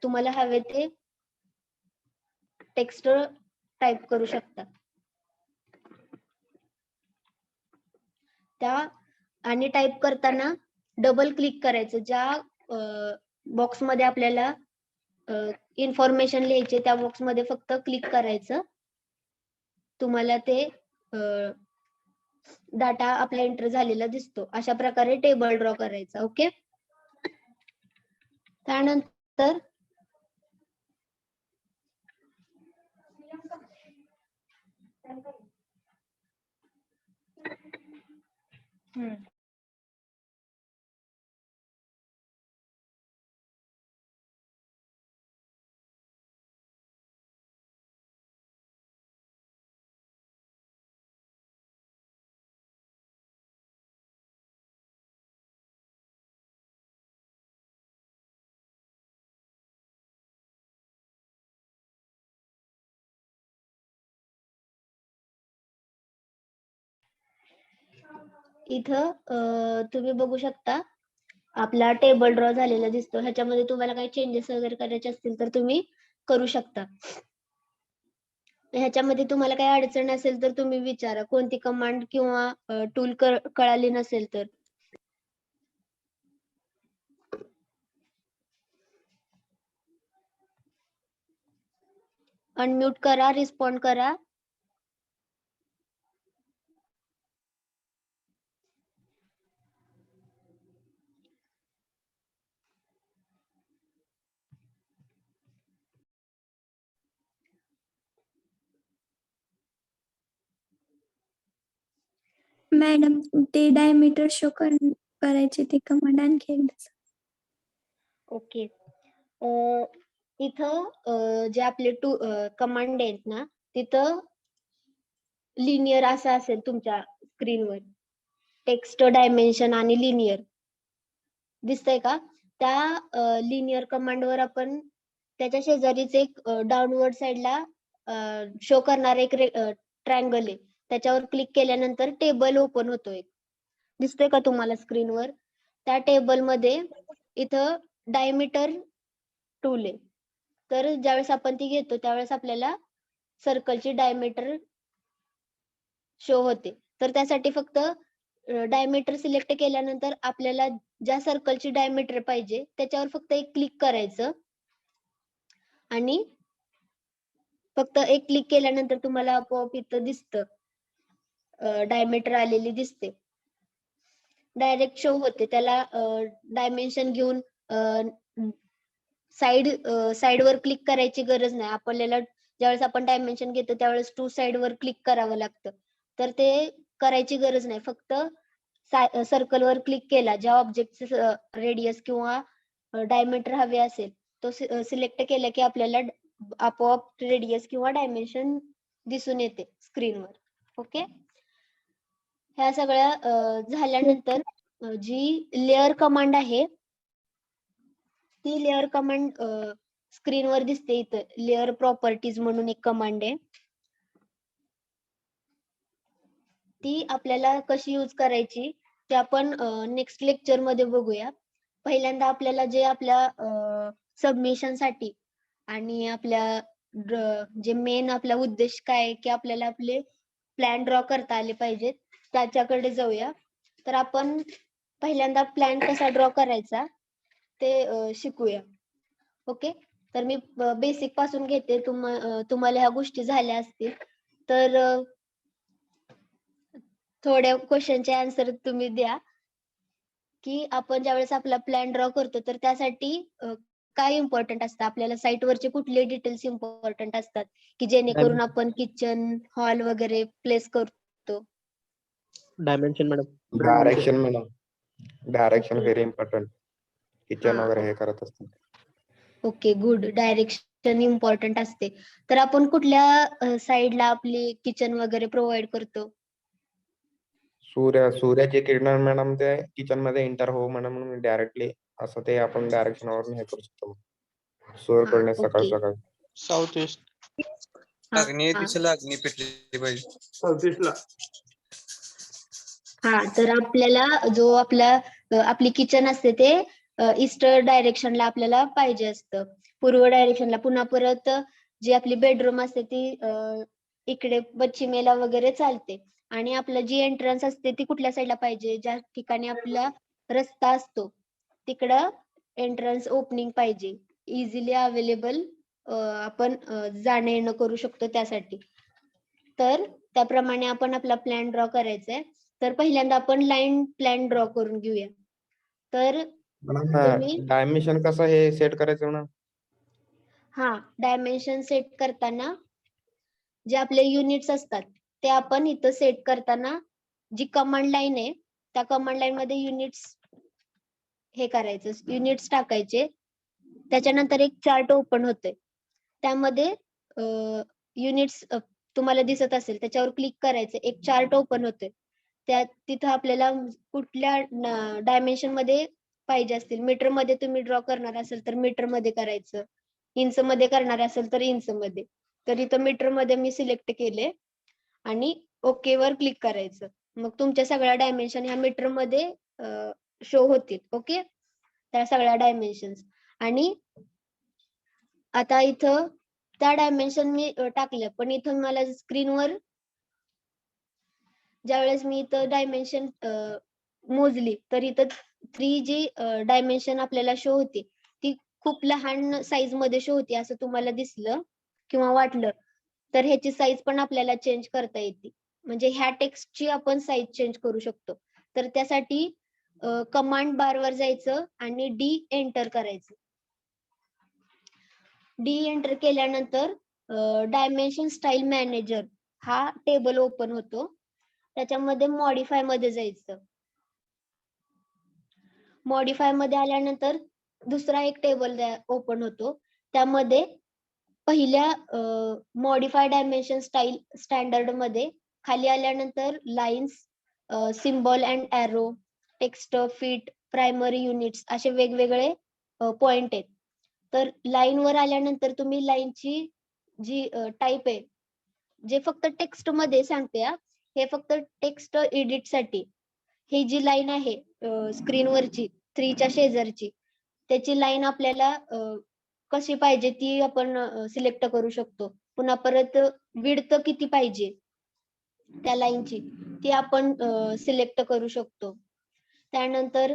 तुम्हाला हवे ते टेक्स्ट टाइप करू शकता. आणि टाइप करताना डबल क्लिक करायचं. ज्या बॉक्स मध्ये आपल्याला इन्फॉर्मेशन लिहायचे त्या बॉक्स मध्ये फक्त क्लिक करायचं. तुम्हाला ते डाटा आपला एंटर झालेला दिसतो. अशा प्रकारे टेबल ड्रॉ करायचा. ओके. त्यानंतर इथं तुम्ही बघू शकता आपला टेबल ड्रॉ झालेला दिसतो. ह्याच्यामध्ये तुम्हाला काही चेंजेस वगैरे करायचे असतील तर तुम्ही करू शकता. ह्याच्यामध्ये तुम्हाला काही अडचण असेल तर तुम्ही विचारा, कोणती कमांड किंवा टूल कळाली नसेल तर. अनम्यूट करा, रिस्पॉन्ड करा. मॅडम ते डायमीटर शो करायचे ते कमांड आणखी एकदा. ओके. इथं जे आपले कमांड आहेत ना, तिथं लिनियर असं असेल तुमच्या स्क्रीनवर. टेक्स्ट, डायमेन्शन आणि लिनियर दिसतंय का? त्या लिनियर कमांडवर आपण त्याच्या शेजारीच एक डाउनवर्ड साइडला शो करणारा एक ट्रायंगल आहे. त्याच्यावर क्लिक केल्यानंतर टेबल ओपन होतो एक. दिसतोय का तुम्हाला स्क्रीनवर? त्या टेबल मध्ये इथं डायमीटर टूल आहे. तर ज्यावेळेस आपण ती घेतो त्यावेळेस आपल्याला सर्कलची डायमीटर शो होते. तर त्यासाठी फक्त डायमीटर सिलेक्ट केल्यानंतर आपल्याला ज्या सर्कलची डायमीटर पाहिजे त्याच्यावर फक्त एक क्लिक करायचं आणि फक्त एक क्लिक केल्यानंतर तुम्हाला आपोआप इथं दिसतं डायमीटर आलेली दिसते. डायरेक्ट शो होते. त्याला डायमेन्शन घेऊन साइडवर क्लिक करायची गरज नाही. आपल्याला ज्यावेळेस आपण डायमेन्शन घेतो त्यावेळेस टू साइडवर क्लिक करावं लागतं. तर ते करायची गरज नाही. फक्त सर्कलवर क्लिक केला, ज्या ऑब्जेक्टचे रेडियस किंवा डायमीटर हवे असेल तो सिलेक्ट केला की आपल्याला आपोआप रेडियस किंवा डायमेन्शन दिसून येते स्क्रीनवर. ओके, ह्या सगळ्या झाल्यानंतर जी लेअर कमांड आहे ती लेअर कमांड स्क्रीनवर दिसते. इथं लेअर प्रॉपर्टीज म्हणून एक कमांड आहे. ती आपल्याला कशी यूज करायची ते आपण नेक्स्ट लेक्चर मध्ये बघूया. पहिल्यांदा आपल्याला जे आपल्या सबमिशन साठी आणि आपल्या जे मेन आपला उद्देश काय आहे की आपल्याला आपले प्लॅन ड्रॉ करता आले पाहिजेत त्याच्याकडे जाऊया. तर आपण पहिल्यांदा प्लॅन कसा ड्रॉ करायचा ते शिकूया. ओके, तर मी बेसिक पासून घेते. तुम्हाला ह्या गोष्टी झाल्या असतील तर थोड्या क्वेश्चनचे आन्सर तुम्ही द्या की आपण ज्यावेळेस आपला प्लॅन ड्रॉ करतो तर त्यासाठी काय इम्पॉर्टंट असतं, आपल्याला साईट वरचे कुठले डिटेल्स इम्पॉर्टंट असतात की जेणेकरून आपण किचन हॉल वगैरे प्लेस करतो. Dimension madam. Direction madam, direction Okay. Very important. Kitchen हा. वगैरे हे करत असतात. Okay, good. डायरेक्शन इम्पॉर्टंट असते. तर आपण कुठल्या साइडला आपली किचन वगैरे प्रोव्हाइड करतो? सूर्याची किरण मॅडम ते किचन मध्ये एंटर हो म्हणून डायरेक्टली असं ते आपण डायरेक्शन वरून हे करू शकतो. सूर्य हा, पडणे सकाळ ओके. सकाळ. South east. हा, अग्नी हा. दिशेला अग्नी पेटली पाहिजे. साऊथ ईस्टला. हा, तर आपल्याला जो आपली किचन असते ते ईस्ट डायरेक्शनला आपल्याला पाहिजे असतं. पूर्व डायरेक्शनला. पुन्हा परत जी आपली बेडरूम असते ती इकडे पश्चिमेला वगैरे चालते. आणि आपलं जी एंट्रन्स असते ती कुठल्या साईडला पाहिजे, ज्या ठिकाणी आपला रस्ता असतो तिकडं एंट्रन्स ओपनिंग पाहिजे. इझिली अवेलेबल आपण जाणं येणं करू शकतो त्यासाठी. तर त्याप्रमाणे आपण आपला प्लॅन ड्रॉ करायचा आहे. तर पहिल्यांदा आपण लाईन प्लॅन ड्रॉ करून घेऊया. तर तुम्ही डायमेन्शन कसं हे सेट करायचं ना? हा, डायमेन्शन सेट करताना जे आपले युनिट्स असतात ते आपण इथं सेट करताना जी कमांड लाईन आहे त्या कमांड लाईन मध्ये युनिट्स हे करायचं, युनिट्स टाकायचे. त्याच्यानंतर एक चार्ट ओपन होतोय. त्यामध्ये युनिट्स तुम्हाला दिसत असेल त्याच्यावर क्लिक करायचं. एक चार्ट ओपन होतोय. तिथं आपल्याला कुठल्या डायमेन्शन मध्ये पाहिजे असतील, मीटर मध्ये तुम्ही ड्रॉ करणार असेल तर मीटर मध्ये करायचं, इंच मध्ये करणार असेल तर इंच मध्ये. तर इथं मीटर मध्ये मी सिलेक्ट केले आणि ओके वर क्लिक करायचं. मग तुमच्या सगळ्या डायमेन्शन ह्या मीटर मध्ये शो होतील. ओके, त्या सगळ्या डायमेन्शन्स. आणि आता इथं त्या डायमेन्शन मी टाकल्या, पण इथं मला स्क्रीनवर ज्यावेळेस मी इथं डायमेन्शन मोजली तर इथं 3 जी डायमेन्शन आपल्याला शो होती ती खूप लहान साईज मध्ये शो होती असं तुम्हाला दिसलं किंवा वाटलं तर ह्याची साईज पण आपल्याला चेंज करता येते. म्हणजे ह्या टेक्स्टची आपण साईज चेंज करू शकतो. तर त्यासाठी कमांड बार वर जायचं आणि डी एंटर करायचं. डी एंटर केल्यानंतर डायमेन्शन स्टाईल मॅनेजर हा टेबल ओपन होतो. त्याच्यामध्ये मॉडिफाय मध्ये जायचं. मॉडिफाय मध्ये आल्यानंतर दुसरा एक टेबल ओपन होतो. त्यामध्ये पहिल्या मॉडिफाय डायमेन्शन स्टाईल स्टँडर्ड मध्ये खाली आल्यानंतर lines, symbol and arrow, text, feet, primary units असे वेगवेगळे पॉइंट आहेत. तर लाईन वर आल्यानंतर तुम्ही लाईनची जी टाईप आहे जे फक्त टेक्स्ट मध्ये सांगते, हे फक्त टेक्स्ट एडिट साठी. ही जी लाईन आहे स्क्रीनवरची 3 च्या शेजारची त्याची लाईन आपल्याला कशी पाहिजे ती आपण सिलेक्ट करू शकतो. पुन्हा परत विड्थ किती पाहिजे त्या लाईनची ती आपण सिलेक्ट करू शकतो. त्यानंतर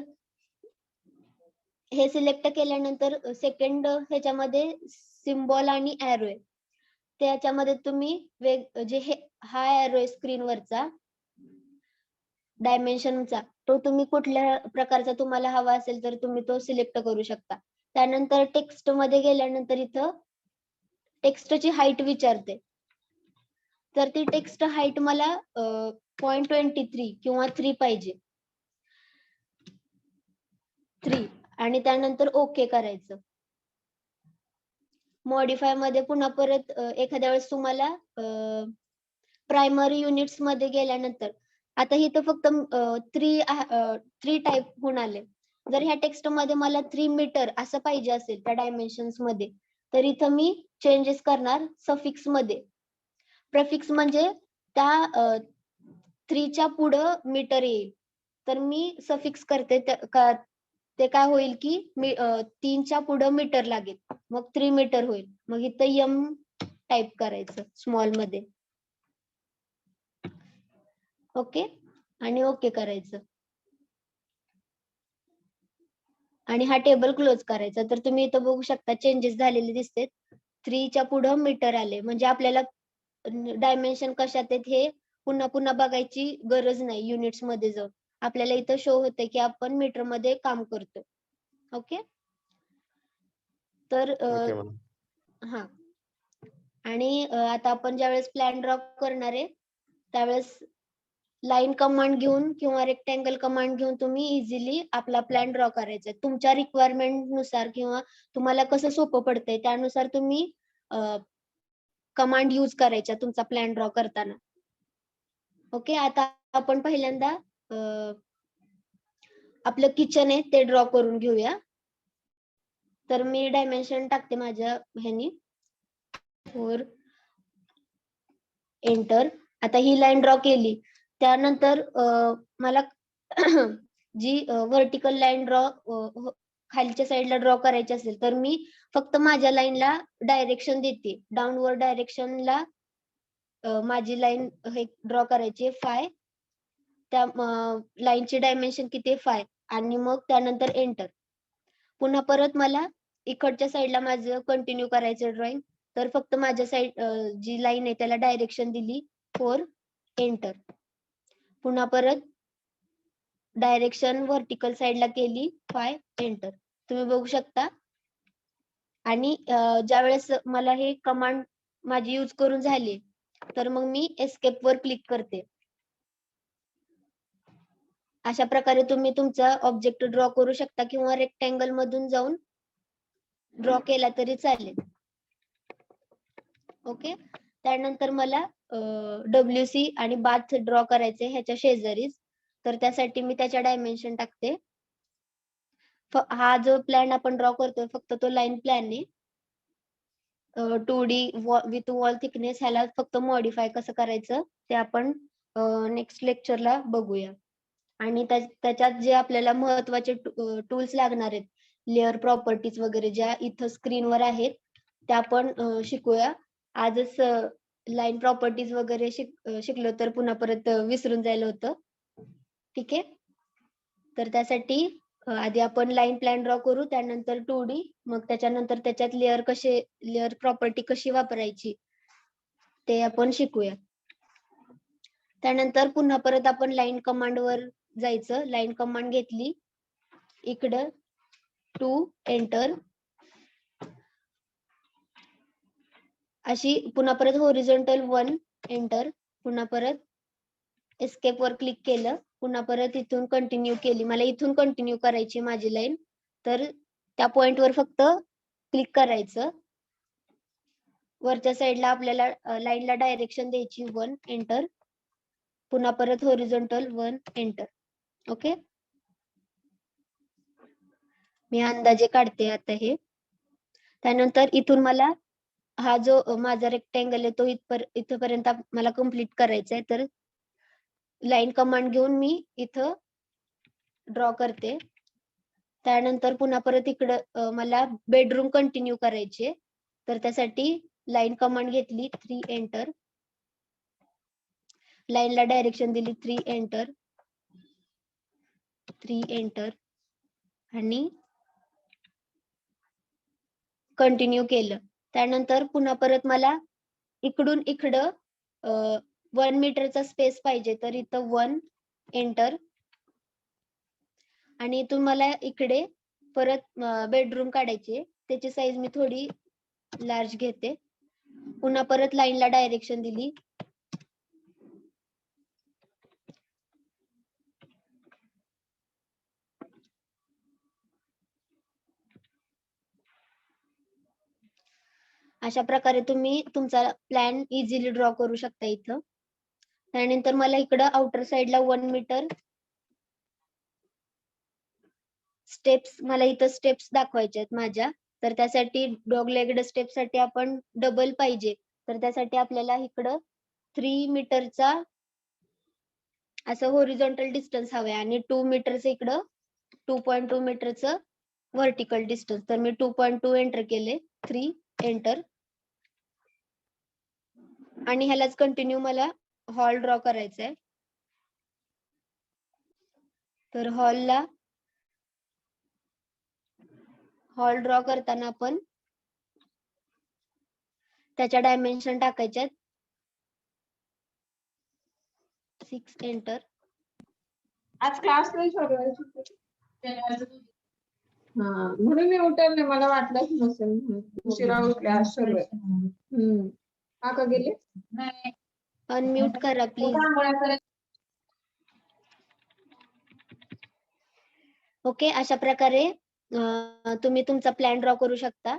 हे सिलेक्ट केल्यानंतर सेकंड ह्याच्यामध्ये सिम्बॉल आणि एरो आहे. त्याच्यामध्ये तुम्ही हा एरो आहे स्क्रीनवरचा डायमेन्शनचा, तो तुम्ही कुठल्या प्रकारचा तुम्हाला हवा असेल तर तुम्ही तो सिलेक्ट करू शकता. त्यानंतर टेक्स्ट मध्ये गेल्यानंतर इथं टेक्स्टची हाईट विचारते, तर ती टेक्स्ट हाईट मला 0.23 किंवा 3 पाहिजे, 3, आणि त्यानंतर ओके करायचं. मॉडिफाय मध्ये पुन्हा परत एखाद्या वेळेस तुम्हाला प्रायमरी युनिट्स मध्ये गेल्यानंतर आता इथं फक्त 3 टाइप होऊन आले. जर ह्या टेक्स्ट मध्ये मला 3 मीटर असं पाहिजे असेल त्या डायमेन्शन्स मध्ये, तर इथं मी चेंजेस करणार सफिक्स मध्ये. प्रेफिक्स म्हणजे त्या 3 च्या पुढं मीटर येईल, तर मी सफिक्स करते. ते काय होईल की 3 च्या पुढं मीटर लागेल, मग 3 मीटर होईल. मग इथं एम टाइप करायचं स्मॉल मध्ये. ओके, आणि ओके करायचं, आणि हा टेबल क्लोज करायचा. तर तुम्ही इथं बघू शकता चेंजेस झालेले दिसते. 3 च्या पुढं मीटर आले, म्हणजे आपल्याला डायमेन्शन कशात आहेत हे पुन्हा पुन्हा बघायची गरज नाही. युनिट्स मध्ये जाऊन आपल्याला इथं शो होते की आपण मीटर मध्ये काम करतो. ओके, तर ओके मॅडम. हा, आणि आता आपण ज्यावेळेस प्लॅन ड्रॉ करणार आहे त्यावेळेस लाईन कमांड घेऊन किंवा रेक्टँगल कमांड घेऊन तुम्ही इझिली आपला प्लॅन ड्रॉ करायचा आहे. तुमच्या रिक्वायरमेंट नुसार किंवा तुम्हाला कसं सोपं पडतंय त्यानुसार तुम्ही कमांड यूज करायच्या तुमचा प्लॅन ड्रॉ करताना. ओके, आता आपण पहिल्यांदा आपलं किचन आहे ते ड्रॉ करून घेऊया. तर मी डायमेन्शन टाकते माझ्या ह्यानी 4, एंटर. आता ही लाईन ड्रॉ केली, त्यानंतर मला जी व्हर्टिकल लाईन ड्रॉ खालच्या साईडला ड्रॉ करायची असेल तर मी फक्त माझ्या लाईनला डायरेक्शन देते. डाऊनवर्ड डायरेक्शनला माझी लाईन हे ड्रॉ करायची 5, त्या लाईनची डायमेन्शन किती 5, आणि मग त्यानंतर एंटर. पुन्हा परत मला इकडच्या साईडला माझं कंटिन्यू करायचं ड्रॉइंग, तर फक्त माझ्या साईड जी लाईन आहे त्याला डायरेक्शन दिली 4, एंटर. पुन्हा परत डायरेक्शन व्हर्टिकल साईडला केली 5, एंटर. तुम्ही बघू शकता. आणि ज्या वेळेस मला हे कमांड माझी यूज करून झाली तर मग मी एस्केप वर क्लिक करते. अशा प्रकारे तुम्ही तुमचा ऑब्जेक्ट ड्रॉ करू शकता किंवा रेक्टँगल मधून जाऊन ड्रॉ केला तरी चालेल. ओके, त्यानंतर मला WC आणि बाथ ड्रॉ करायचे ह्याच्या शेजारीच, तर त्यासाठी मी त्याच्या डायमेन्शन टाकते. हा जो प्लॅन आपण ड्रॉ करतोय फक्त तो लाईन प्लॅन आहे. 2D विथ वॉल थिकनेस ह्याला फक्त मॉडिफाय कसं करायचं ते आपण नेक्स्ट लेक्चरला बघूया. आणि त्याच्यात जे आपल्याला महत्वाचे टूल्स लागणार आहेत, लेअर प्रॉपर्टीज वगैरे ज्या इथं स्क्रीनवर आहेत त्या आपण शिकूया. आजच लाईन प्रॉपर्टीज वगैरे शिकलो तर पुन्हा परत विसरून जायला होतं. ठीक आहे, तर त्यासाठी आधी आपण लाईन प्लॅन ड्रॉ करू, त्यानंतर 2D, मग त्याच्यानंतर त्याच्यात लेअर प्रॉपर्टी कशी वापरायची ते आपण शिकूया. त्यानंतर पुन्हा परत आपण लाईन कमांड वर जायचं. लाईन कमांड घेतली, इकडं 2, एंटर. अशी पुन्हा परत होरिझॉन्टल 1, एंटर. पुन्हा परत एस्केप वर क्लिक केलं, पुन्हा परत इथून कंटिन्यू केली. मला इथून कंटिन्यू करायची माझी लाईन, तर त्या पॉइंट वर फक्त क्लिक करायचं. वरच्या साईडला आपल्याला लाईनला डायरेक्शन द्यायची 1, एंटर. पुन्हा परत होरिझॉन्टल 1, एंटर. ओके, मी अंदाजे काढते आता हे. त्यानंतर इथून मला हा जो माझा रेक्टँगल आहे तो इथपर्यंत मला कम्प्लीट करायचा आहे, तर लाईन कमांड घेऊन मी इथं ड्रॉ करते. त्यानंतर पुन्हा परत इकडं मला बेडरूम कंटिन्यू करायचे, तर त्यासाठी लाईन कमांड घेतली 3, एंटर. लाईनला डायरेक्शन दिली 3 एंटर आणि कंटिन्यू केलं. त्यानंतर पुन्हा परत मला इकडून इकडं 1 मीटरचा स्पेस पाहिजे, तर इथं 1 एंटर आणि इथून मला इकडे परत बेडरूम काढायचे. त्याची साईज मी थोडी लार्ज घेते. पुन्हा परत लाईनला डायरेक्शन दिली. अशा प्रकारे तुम्ही तुमचा प्लॅन इझिली ड्रॉ करू शकता इथं. त्यानंतर मला इकडं आउटर साइडला 1 मीटर स्टेप्स, मला इथं स्टेप्स दाखवायचे आहेत माझ्या. तर त्यासाठी डॉग लेग्ड स्टेप साठी आपण डबल पाहिजे, तर त्यासाठी आपल्याला इकडं 3 मीटरचा असं होरिझॉन्टल डिस्टन्स हवंय आणि 2 मीटरचं इकडं 2.2 मीटरचं व्हर्टिकल डिस्टन्स. तर मी 2.2 एंटर केले, 3 एंटर आणि ह्यालाच कंटिन्यू मला हॉल ड्रॉ करायचा आहे. तर हॉल ड्रॉ करताना आपण त्याच्या डायमेन्शन टाकायच्यात. 6 एंटर आज क्लास नाही सोडवायची. हा म्हणून मी उठवले, मला वाटलंच नसेल म्हणून. उशिरा उठले आज सर्व. काका गेले? अनम्यूट करा प्लीज. ओके, अशा प्रकारे तुम्ही तुमचा प्लॅन ड्रॉ करू शकता.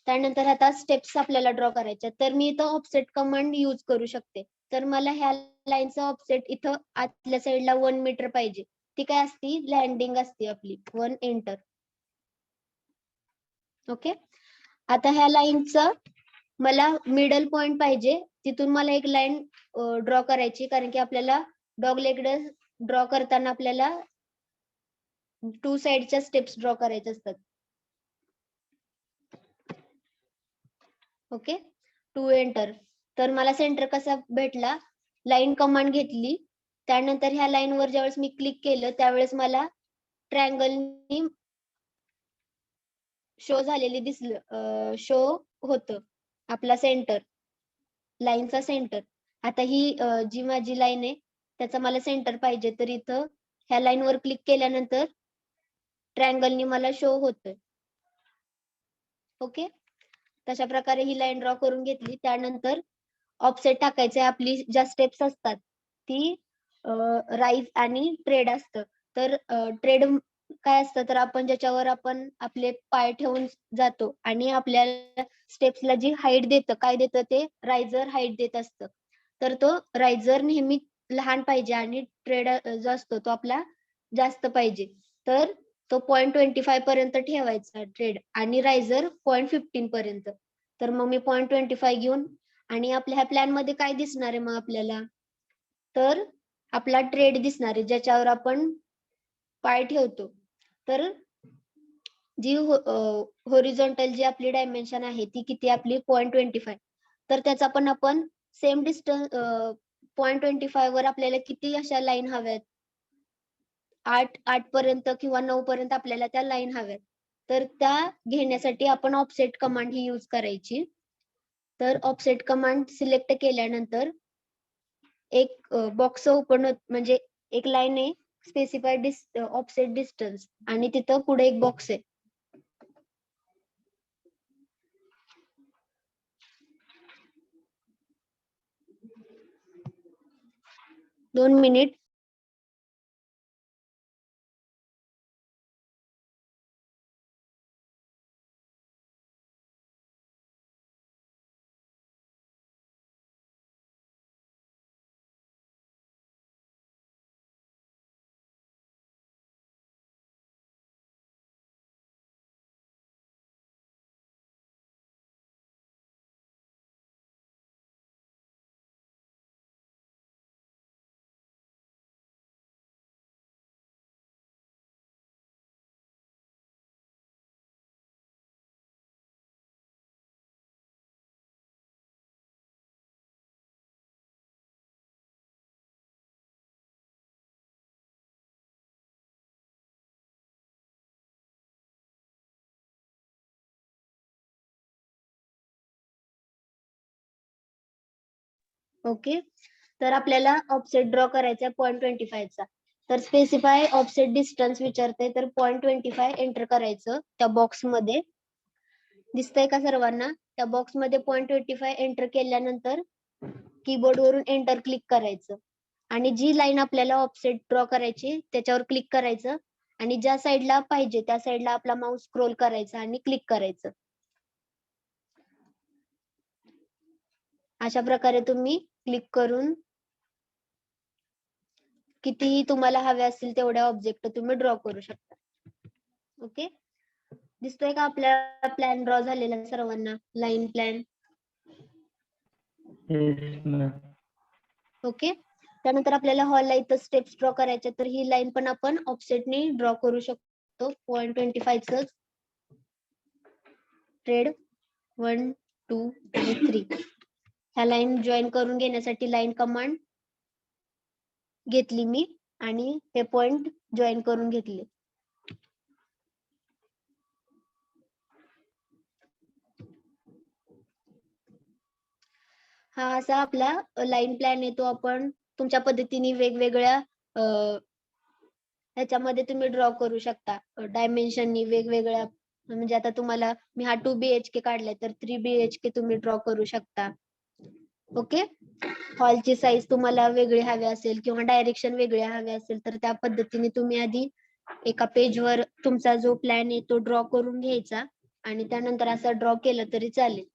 त्यानंतर आता स्टेप्स आपल्याला ड्रॉ करायच्या, तर मी इथं ऑफसेट कमांड यूज करू शकते. तर मला ह्या लाईनचा ऑफसेट इथं आतल्या साईडला 1 मीटर पाहिजे. ती काय असती, लँडिंग असते आपली. 1 एंटर. ओके, आता ह्या लाईनचं मला मिडल पॉइंट पाहिजे, तिथून मला एक लाईन ड्रॉ करायची, कारण की आपल्याला डॉग लेग्ड ड्रॉ करताना आपल्याला 2 साइडच्या स्टेप्स ड्रॉ करायचे असतात. Okay, 2 enter. तर मला सेंटर कसा भेटला, लाईन कमांड घेतली, त्यानंतर ह्या लाईन वर ज्यावेळेस मी क्लिक केलं त्यावेळेस मला ट्रायंगलनी शो झालेली दिसलं, शो होतं आपला सेंटर, लाईनचा सेंटर. आता ही जी माझी लाईन आहे त्याचा मला सेंटर पाहिजे, तर इथं ह्या लाईन वर क्लिक केल्यानंतर ट्रायंगलनी मला शो होतोय. ओके, तशा प्रकारे ही लाईन ड्रॉ करून घेतली. त्यानंतर ऑफसेट टाकायचे. आपली ज्या स्टेप्स असतात ती राईज आणि ट्रेड असतं. तर ट्रेड काय असतं, तर आपण ज्याच्यावर आपण आपले पाय ठेवून जातो आणि आपल्याला स्टेप्सला जी हाईट देतं, काय देतं ते रायझर हाईट देत असतं. तर तो रायझर नेहमी लहान पाहिजे आणि ट्रेड जो असतो तो आपला जास्त पाहिजे. तर तो 0.25 पर्यंत ठेवायचा ट्रेड आणि रायझर 0.15 पर्यंत. तर मग मी 0.25 घेऊन, आणि आपल्या ह्या प्लॅन मध्ये काय दिसणार आहे मग आपल्याला, तर आपला ट्रेड दिसणार आहे ज्याच्यावर आपण पाय ठेवतो. तर जी होरिझॉन्टल जी आपली डायमेन्शन आहे ती किती आपली 0.25. तर त्याचा पण आपण सेम डिस्टन्स 0.25 वर आपल्याला किती अशा लाईन हव्यात, 8 पर्यंत किंवा 9 पर्यंत आपल्याला त्या लाईन हव्यात. तर त्या घेण्यासाठी आपण ऑफसेट कमांड ही यूज करायची. तर ऑफसेट कमांड सिलेक्ट केल्यानंतर एक बॉक्स ओपन होत, म्हणजे एक लाईन आहे स्पेसिफाईड ऑफसेट डिस्टन्स आणि तिथं पुढे एक बॉक्स आहे. 2 मिनिट. ओके, तर आपल्याला ऑफसेट ड्रॉ करायचा आहे 0.25 चा. तर स्पेसिफाय ऑफसेट डिस्टन्स विचारते, तर 0.25 एंटर करायचं त्या बॉक्स मध्ये. दिसतंय का सर्वांना? त्या बॉक्स मध्ये 0.25 एंटर केल्यानंतर कीबोर्ड वरून एंटर क्लिक करायचं आणि जी लाईन आपल्याला ऑफसेट ड्रॉ करायची त्याच्यावर क्लिक करायचं आणि ज्या साईडला पाहिजे त्या साईडला आपला माऊस स्क्रोल करायचा आणि क्लिक करायचं. अशा प्रकारे तुम्ही क्लिक करून कितीही तुम्हाला हवे असतील तेवढ्या ऑब्जेक्ट तुम्ही ड्रॉ करू शकता. ओके, दिसतोय का आपला प्लॅन ड्रॉ झालेला सर्वांना? Line plan. ओके, त्यानंतर आपल्याला हॉलला इथं स्टेप्स ड्रॉ करायचे, तर ही लाईन पण आपण ऑफसेटने ड्रॉ करू शकतो. 0.25 च ट्रेड 1, 2 आणि 3 ह्या लाईन जॉईन करून घेण्यासाठी लाईन कमांड घेतली मी आणि हे पॉइंट जॉईन करून घेतले. हा असा आपला लाईन प्लॅन येतो. आपण तुमच्या पद्धतीने वेगवेगळ्या ह्याच्यामध्ये तुम्ही ड्रॉ करू शकता. डायमेन्शननी वेगवेगळ्या, म्हणजे आता तुम्हाला मी हा 2 BHK काढलाय तर 3 BHK तुम्ही ड्रॉ करू शकता. ओके, हॉलची साईज तुम्हाला वेगळी हवी असेल किंवा डायरेक्शन वेगळे हवे असेल तर त्या पद्धतीने तुम्ही आधी एका पेजवर तुमचा जो प्लॅन आहे तो ड्रॉ करून घ्यायचा आणि त्यानंतर असा ड्रॉ केलं तरी चालेल.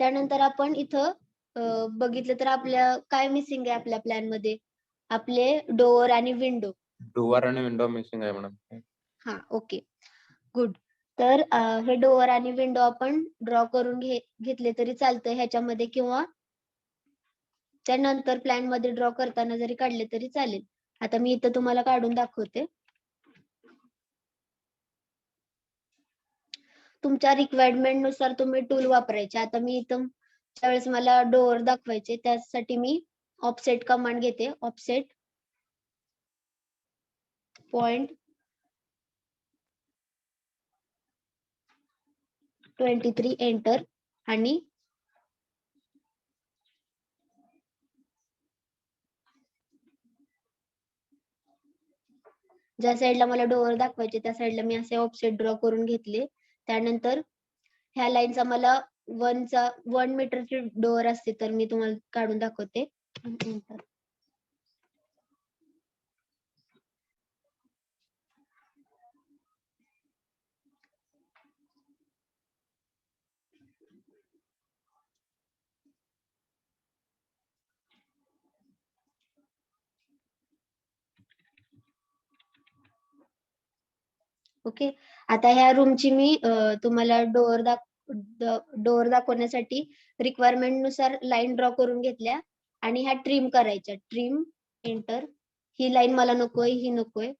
त्यानंतर आपण इथं बघितलं तर आपल्या काय मिसिंग आहे आपल्या प्लॅन मध्ये? आपले डोअर आणि विंडो. डोअर आणि विंडो मिसिंग आहे मॅडम. हा, ओके, गुड. तर हे डोअर आणि विंडो आपण ड्रॉ करून घेतले तरी चालतं ह्याच्यामध्ये किंवा त्यानंतर प्लॅन मध्ये ड्रॉ करताना जरी काढले तरी चालेल. आता मी इथं तुम्हाला काढून दाखवते. तुमच्या रिक्वायरमेंट नुसार तुम्ही टूल वापरायचे. आता मी इथं त्यावेळेस मला डोअर दाखवायचे, त्यासाठी मी ऑफसेट कमांड घेते. ऑफसेट 0.23 एंटर आणि ज्या साईडला मला डोअर दाखवायचे त्या साईडला मी असे ऑफसेट ड्रॉ करून घेतले. त्यानंतर ह्या लाईनचा मला 1 मीटरची डोअर असते तर मी तुम्हाला काढून दाखवते. ओके, आता ह्या रूमची मी तुम्हाला डोअर दाखवण्यासाठी रिक्वायरमेंट नुसार लाईन ड्रॉ करून घेतल्या आणि ह्या ट्रिम करायच्या. Trim enter. ही लाईन मला नकोय, ही नकोय.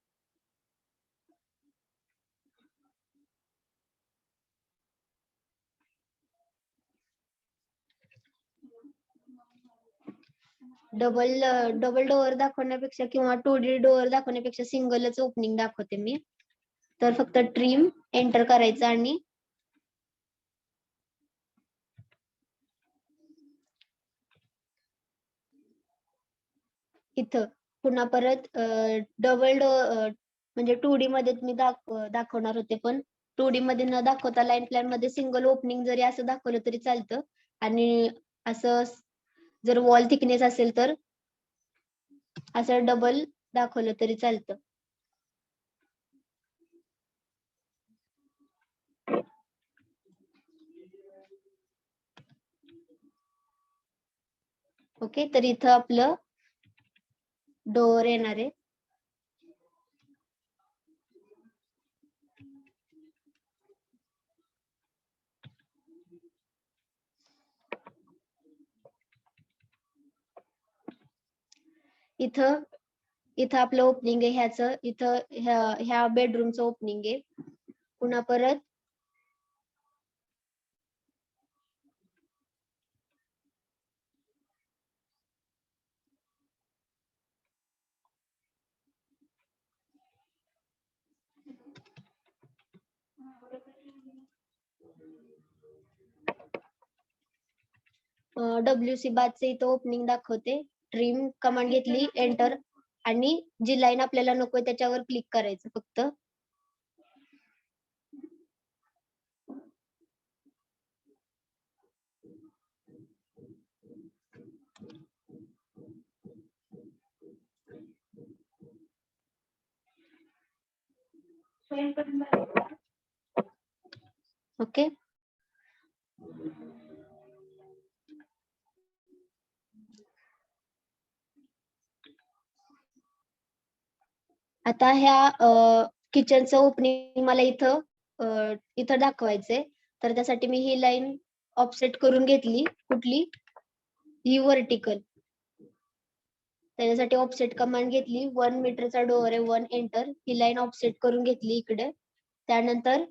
डबल डोअर दाखवण्यापेक्षा किंवा 2D डोअर दाखवण्यापेक्षा सिंगलच ओपनिंग दाखवते मी. तर फक्त ट्रिम एंटर करायचं आणि इथं पुन्हा परत डबल डोअर म्हणजे 2D मध्ये मी दाखवणार होते, पण 2D मध्ये न दाखवता लाईन प्लॅन मध्ये सिंगल ओपनिंग जरी असं दाखवलं तरी चालतं. आणि असं जर वॉल थिकनेस असेल तर असं डबल दाखवलं तरी चालतं. ओके, तर इथं आपलं डोअर येणार आहे. इथं आपलं ओपनिंग आहे ह्याचं. इथं ह्या बेडरूमचं ओपनिंग आहे. पुन्हा परत WC बारचे इथं ओपनिंग दाखवते. ट्रिम कमांड घेतली, एंटर, आणि जी लाईन आपल्याला नकोय त्याच्यावर क्लिक करायचं फक्त. ओके. आता ह्या किचनचं ओपनिंग मला इथं दाखवायचंय, तर त्यासाठी मी ही लाईन ऑफसेट करून घेतली. कुठली? ही व्हर्टिकल. त्याच्यासाठी ऑफसेट कमांड घेतली. 1 मीटरचा डोअर आहे, 1 एंटर. ही लाईन ऑफसेट करून घेतली इकडे. त्यानंतर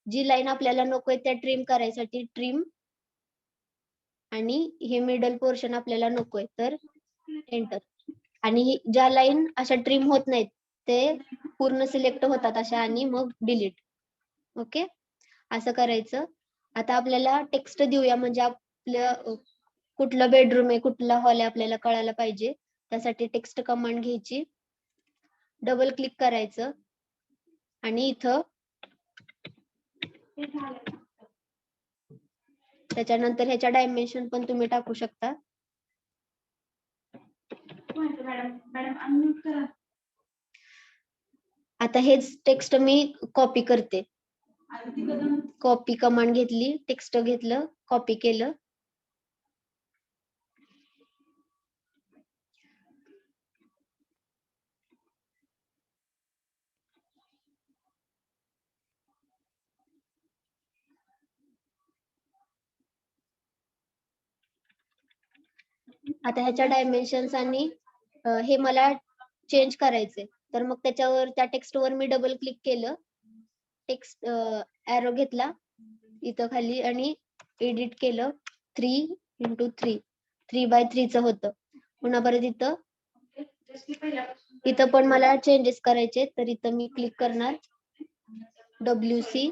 जी लाईन आपल्याला नकोय त्या ट्रिम करायसाठी ट्रिम, आणि हे मिडल पोर्शन आपल्याला नकोय तर एंटर. आणि ज्या लाईन अशा ट्रिम होत नाहीत ते पूर्ण सिलेक्ट होतात अशा, आणि मग डिलीट. ओके, असं करायचं. आता आपल्याला टेक्स्ट देऊया, म्हणजे आपलं कुठलं बेडरूम आहे, कुठला हॉल आहे आपल्याला कळायला पाहिजे. त्यासाठी टेक्स्ट कमांड घ्यायची, डबल क्लिक करायचं, आणि इथं त्याच्यानंतर ह्याच्या डायमेन्शन पण तुम्ही टाकू शकता. आता हेच टेक्स्ट मी कॉपी करते. कॉपी कमांड घेतली, टेक्स्ट घेतलं, कॉपी केलं. आता ह्याच्या डायमेन्शन्स आणि हे मला चेंज करायचे, तर मग त्याच्यावर त्या टेक्स्टवर मी डबल क्लिक केलं, टेक्स्ट एरो घेतला इथं खाली आणि एडिट केलं. 3x3 3x3 च होतं. पुन्हा परत इथं पण मला चेंजेस करायचे, तर इथं मी क्लिक करणार, WC,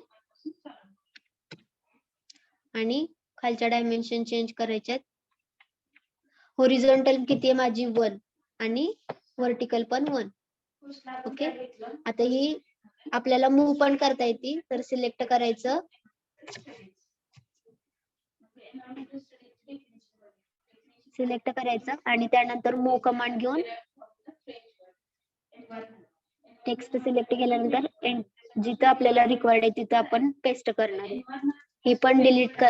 आणि खालच्या डायमेन्शन चेंज करायच्यात. होरिझॉन्टल किती आहे माझी? 1, आणि व्हर्टिकल पण 1. ओके. आता ही आपल्याला मूव्ह पण करता येते, तर सिलेक्ट करायचं, आणि त्यानंतर मूव्ह कमांड घेऊन टेक्स्ट सिलेक्ट केल्यानंतर जिथं आपल्याला रिक्वायर्ड आहे तिथं आपण पेस्ट करणार आहे. ही पण डिलीट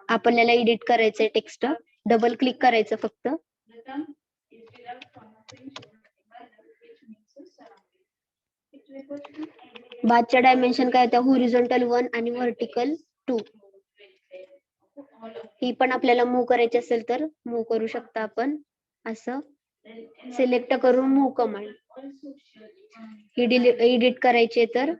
आपल्याला एडिट करायचंय टेक्स्ट. डबल क्लिक करायचं फक्त. बादच्या डायमेन्शन काय होत्या? होरिझॉन्टल 1 आणि व्हर्टिकल 2. ही पण आपल्याला मूव्ह करायची असेल तर मूव्ह करू शकता आपण. असं सिलेक्ट करून मूव्ह कमांड. ही एडिट करायची तर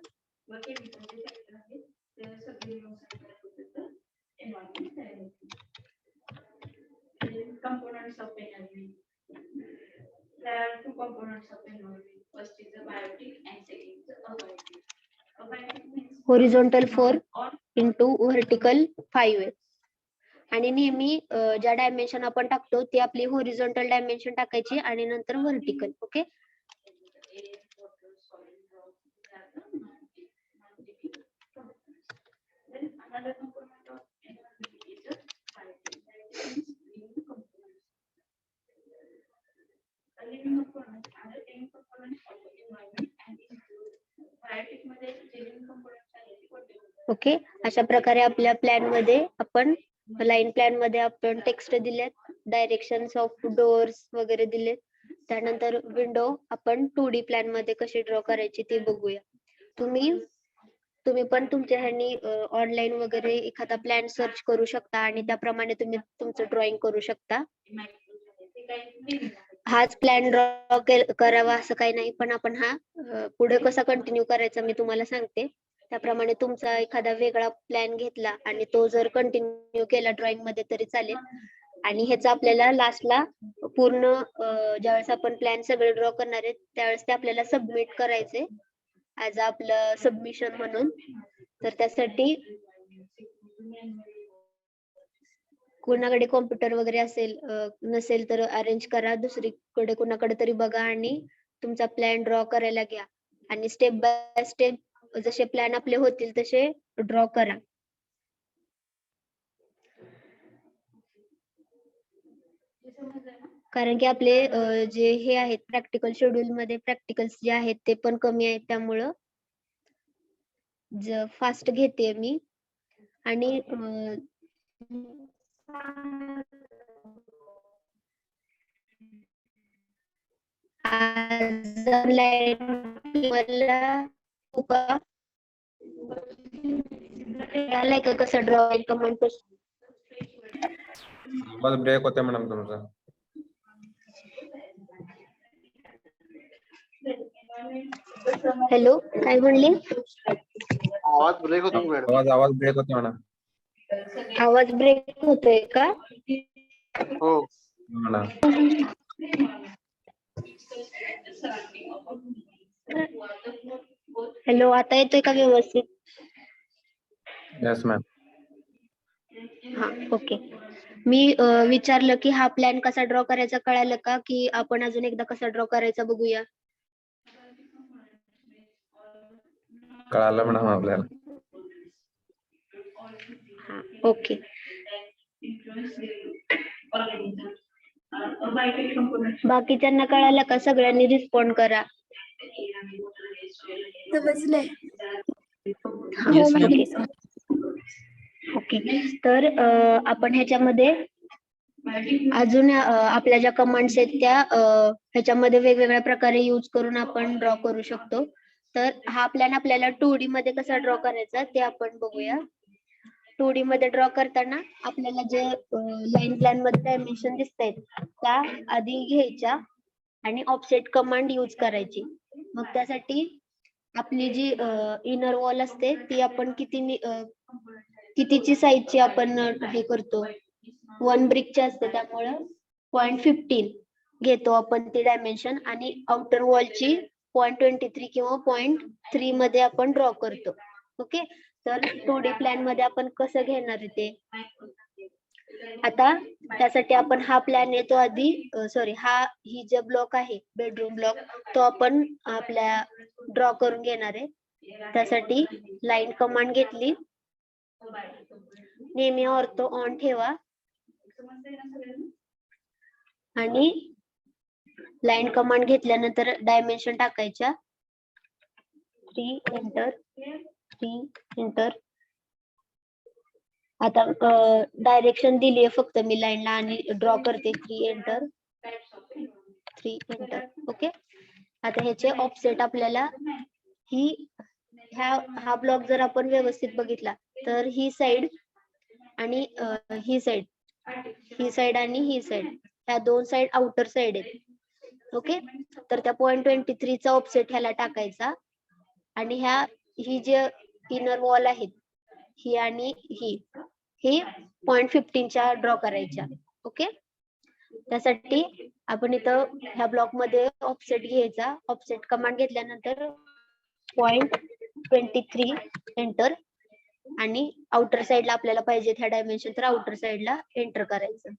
होरिझॉन्टल 4 इंटू व्हर्टिकल 5 आहे. आणि नेहमी ज्या डायमेन्शन आपण टाकतो ती आपली होरिझॉन्टल डायमेन्शन टाकायची आणि नंतर व्हर्टिकल. ओके. ओके, अशा प्रकारे आपल्या प्लॅन मध्ये आपण लाईन प्लॅन मध्ये आपण टेक्स्ट दिलेत, डायरेक्शन्स ऑफ डोअर्स वगैरे दिलेत. त्यानंतर विंडो आपण 2D प्लॅन मध्ये कशी ड्रॉ करायची ते बघूया. तुम्ही पण तुमच्या ह्यांनी ऑनलाईन वगैरे एखादा प्लॅन सर्च करू शकता आणि त्याप्रमाणे तुम्ही तुमचं ड्रॉइंग करू शकता. हाच प्लॅन ड्रॉ करावा असं काही नाही, पण आपण हा पुढे कसा कंटिन्यू करायचा मी तुम्हाला सांगते. त्याप्रमाणे तुमचा एखादा वेगळा प्लॅन घेतला आणि तो जर कंटिन्यू केला ड्रॉइंग मध्ये तरी चालेल. आणि ह्याचा आपल्याला लास्टला पूर्ण ज्यावेळेस आपण प्लॅन सगळे ड्रॉ करणार आहे त्यावेळेस ते आपल्याला सबमिट करायचे. ऍज आपलं सबमिशन म्हणून. तर त्यासाठी कोणाकडे कॉम्प्युटर वगैरे असेल नसेल तर अरेंज करा, दुसरीकडे कोणाकडे तरी बघा आणि तुमचा प्लॅन ड्रॉ करायला घ्या आणि स्टेप बाय स्टेप जसे प्लॅन आपले होतील तसे ड्रॉ करा. कारण की आपले जे हे आहेत प्रॅक्टिकल शेड्यूल मध्ये प्रॅक्टिकल्स जे आहेत ते पण कमी आहेत, त्यामुळं फास्ट घेते मी. आणि आज मला आलाय का कसं ड्रॉइंग कमेंट? आवाज ब्रेक होते मॅडम तुमचा. हॅलो, काय म्हणले? आवाज ब्रेक होतो मॅडम. आवाज ब्रेक होते मॅडम. आवाज ब्रेक होतोय का? हो. मॅडम हॅलो, आता येतोय का व्यवस्थित? Yes ma'am. हा, ओके. मी विचारलं की हा प्लॅन कसा ड्रॉ करायचा कळालं का, की आपण अजून एकदा कसा ड्रॉ करायचा बघूया? कळालं मॅडम आपल्याला. हा, ओके. बाकीच्यांना कळालं का? सगळ्यांनी रिस्पॉन्ड करा. समजलंय. हा, Yes, ma'am. ओके. तर आपण ह्याच्यामध्ये अजून आपल्या ज्या कमांड्स आहेत त्या ह्याच्यामध्ये वेगवेगळ्या प्रकारे यूज करून आपण ड्रॉ करू शकतो. तर हा प्लॅन आपल्याला 2D मध्ये कसा ड्रॉ करायचा ते आपण बघूया. 2D मध्ये ड्रॉ करताना आपल्याला जे लाईन प्लॅन मध्ये डायमेन्शन दिसतायत त्या आधी घ्यायच्या आणि ऑफसेट कमांड यूज करायची. मग त्यासाठी आपली जी इनर वॉल असते ती आपण कितीची साईजची आपण हे करतो, 1 ब्रिकची असते, त्यामुळे 0.15 घेतो आपण ती डायमेन्शन आणि आउटर वॉलची 0.23 किंवा 0.3 मध्ये आपण ड्रॉ करतो. ओके. तर 2D प्लॅन मध्ये आपण कसं घेणार आहे ते आता त्यासाठी आपण हा प्लॅन येतो आधी ही जे ब्लॉक आहे बेडरूम ब्लॉक तो आपण आपल्या ड्रॉ करून घेणार आहे. त्यासाठी लाईन कमांड घेतली, नेहमी ऑर्थो ऑन ठेवा आणि लाईन कमांड घेतल्यानंतर डायमेन्शन टाकायच्या, 3 एंटर. आता डायरेक्शन दिली आहे फक्त मी लाईनला आणि ड्रॉ करते 3 एंटर. ओके. आता ह्याचे ऑफसेट आपल्याला हा ब्लॉक जर आपण व्यवस्थित बघितला तर ही साइड आणि ही साइड आणि ही साइड ह्या दोन साइड आउटर साइड आहेत. ओके. तर त्या 0.23 चा ऑफसेट ह्याला टाकायचा आणि ही जे इनर वॉल आहेत ही आणि ही 0.15 च्या ड्रॉ करायच्या. ओके. त्यासाठी आपण इथं ह्या ब्लॉक मध्ये ऑफसेट घ्यायचा, ऑफसेट कमांड घेतल्यानंतर 0.23 एंटर आणि आउटर साइडला आपल्याला पाहिजे ह्या डायमेन्शन तर आउटर साइडला एंटर करायचं.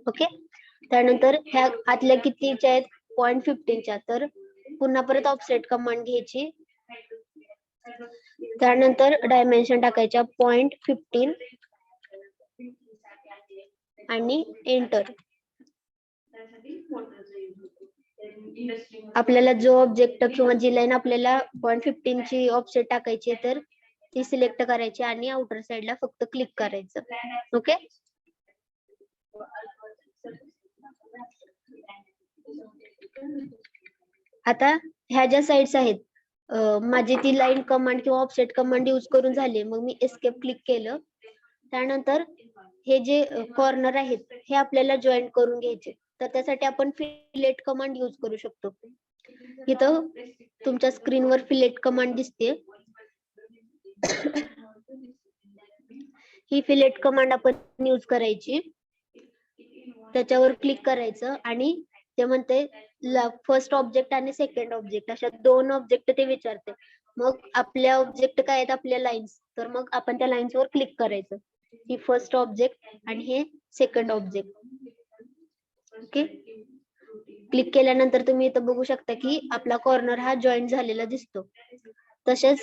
ओके. त्यानंतर ह्या आतल्या कितीच्या आहेत 0.15 च्या, तर पुन्हा परत ऑफसेट कमांड घ्यायची, त्यानंतर डायमेन्शन टाकायच्या 0.15 आणि एंटर. आपल्याला जो ऑब्जेक्ट किंवा जी लाईन आपल्याला 0.15 ची ऑफसेट टाकायची आहे तर ती सिलेक्ट करायची आणि आउटर साइडला फक्त क्लिक करायचं. ओके. आता ह्या ज्या साइड्स आहेत माझी ती लाईन कमांड किंवा ऑफसेट कमांड यूज करून झाली, मग मी एस्केप क्लिक केलं. त्यानंतर हे जे कॉर्नर आहेत हे आपल्याला जॉईन करून घ्यायचे, तर त्यासाठी आपण फिलेट कमांड यूज करू शकतो. इथं तुमच्या स्क्रीनवर फिलेट कमांड दिसते, ही फिलेट कमांड आपण यूज करायची. त्याच्यावर क्लिक करायचं आणि ते म्हणते फर्स्ट ऑब्जेक्ट आणि सेकंड ऑब्जेक्ट अशा 2 ऑब्जेक्ट ते विचारते. मग आपल्या ऑब्जेक्ट काय आहेत, आपल्या लाईन्स, तर मग आपण त्या लाईन्स वर क्लिक करायचं. ही फर्स्ट ऑब्जेक्ट आणि हे सेकंड ऑब्जेक्ट. ओके, क्लिक केल्यानंतर तुम्ही इथं बघू शकता की आपला कॉर्नर हा जॉईन झालेला दिसतो. तसेच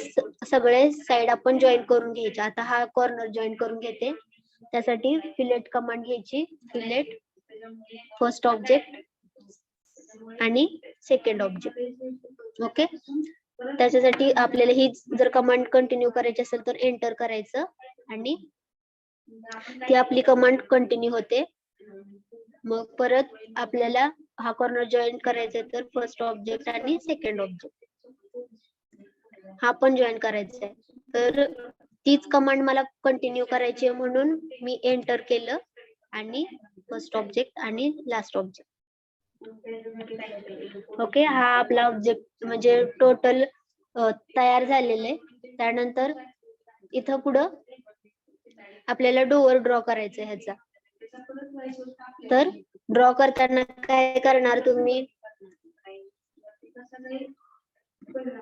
सगळे साइड आपण जॉईन करून घ्यायचे. आता हा कॉर्नर जॉईन करून घेते. त्यासाठी फिलेट कमांड घ्यायची. फिलेट फर्स्ट ऑब्जेक्ट आणि सेकंड ऑब्जेक्ट. ओके, त्याच्यासाठी आपल्याला ही जर कमांड कंटिन्यू करायची असेल तर एंटर करायचं आणि ती आपली कमांड कंटिन्यू होते. मग परत आपल्याला हा कॉर्नर जॉईन करायचा तर फर्स्ट ऑब्जेक्ट आणि सेकंड ऑब्जेक्ट हा पण जॉईन करायचा आहे. तर तीच कमांड मला कंटिन्यू करायची आहे म्हणून मी एंटर केलं आणि फर्स्ट ऑब्जेक्ट आणि लास्ट ऑब्जेक्ट. ओके, हा आपला ऑब्जेक्ट म्हणजे टोटल तयार झालेलं आहे. त्यानंतर इथं पुढं आपल्याला डोअर ड्रॉ करायचं आहे ह्याचा. तर ड्रॉ करताना काय करणार तुम्ही,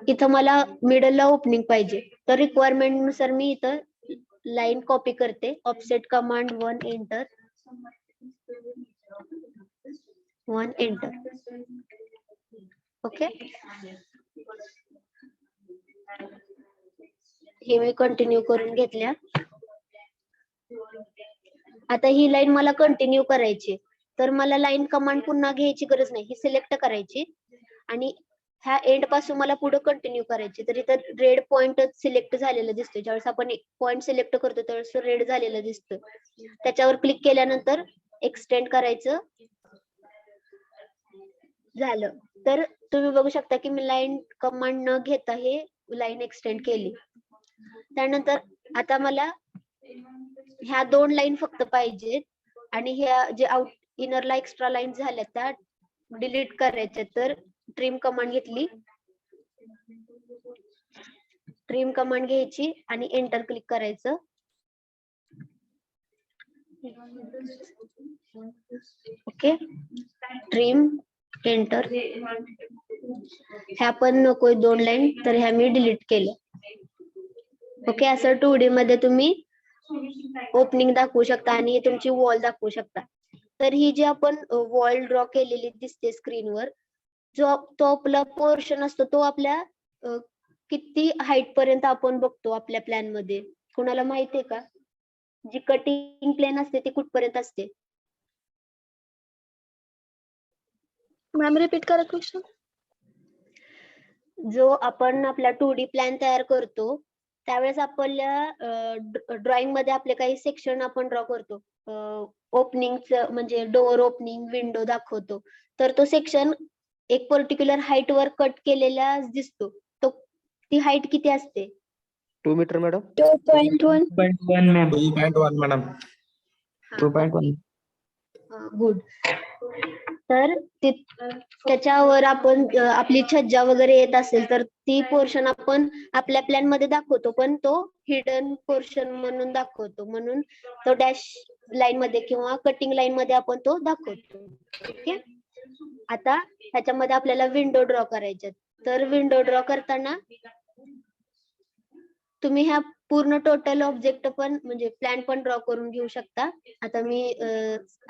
इथं मला मिडलला ओपनिंग पाहिजे. तर रिक्वायरमेंट नुसार मी इथं लाईन कॉपी करते. Offset command 1 enter 1 enter. Okay, हे मी कंटिन्यू करून घेतल्या. आता ही लाईन मला कंटिन्यू करायची, तर मला लाईन कमांड पुन्हा घ्यायची गरज नाही. ही सिलेक्ट करायची आणि ह्या एंड पासून मला पुढे कंटिन्यू करायची. तर इथं रेड पॉइंट सिलेक्ट झालेला दिसतोय. ज्यावेळेस आपण पॉइंट सिलेक्ट करतो त्यावेळेस रेड झालेला दिसतोय. त्याच्यावर क्लिक केल्यानंतर एक्सटेंड करायचं. झालं. तर तुम्ही बघू शकता की मी लाईन कमांड न घेता हे लाईन एक्सटेंड केली. त्यानंतर आता मला ह्या 2 लाईन फक्त पाहिजेत आणि ह्या जे आउट इनरला एक्स्ट्रा लाईन झाल्या त्या डिलीट करायच्या. तर ट्रिम कमांड घेतली. ट्रिम कमांड घ्यायची आणि एंटर क्लिक करायचं. Okay, trim enter. ह्या पण नको 2 लाईन, तर ह्या मी डिलीट केल्या. ओके, असं 2D मध्ये तुम्ही ओपनिंग दाखवू शकता आणि तुमची वॉल दाखवू शकता. तर ही जी आपण वॉल ड्रॉ केलेली दिसते स्क्रीनवर, जो तो आपला पोर्शन असतो तो आपल्या किती हाईट पर्यंत आपण बघतो आपल्या प्लॅन मध्ये, कोणाला माहितीये का? जी कटिंग प्लेन असते ती कुठपर्यंत असते? मॅम रिपीट करा क्वेश्चन. जो आपण आपला 2D प्लॅन तयार करतो त्यावेळेस आपल्या ड्रॉइंग मध्ये आपले काही सेक्शन आपण ड्रॉ करतो. ओपनिंगचं म्हणजे डोअर ओपनिंग, विंडो दाखवतो. तर तो सेक्शन एक पर्टिक्युलर हाईट वर कट केलेला दिसतो. तो ती हाईट किती असते? 2 metre madam. 2.1. 2.1 ma'am. 2.1 madam. 2.1. Good. तर त्याच्यावर आपण आपली छज्जा वगैरे येत असेल तर ती पोर्शन आपण आपल्या प्लॅन मध्ये दाखवतो, पण तो हिडन पोर्शन म्हणून दाखवतो. म्हणून तो डॅश लाईन मध्ये किंवा कटिंग लाईन मध्ये आपण तो दाखवतो. ओके, आता ह्याच्यामध्ये आपल्याला विंडो ड्रॉ करायचे. तर विंडो ड्रॉ करताना तुम्ही ह्या पूर्ण टोटल ऑब्जेक्ट पण म्हणजे प्लॅन पण ड्रॉ करून घेऊ शकता. आता मी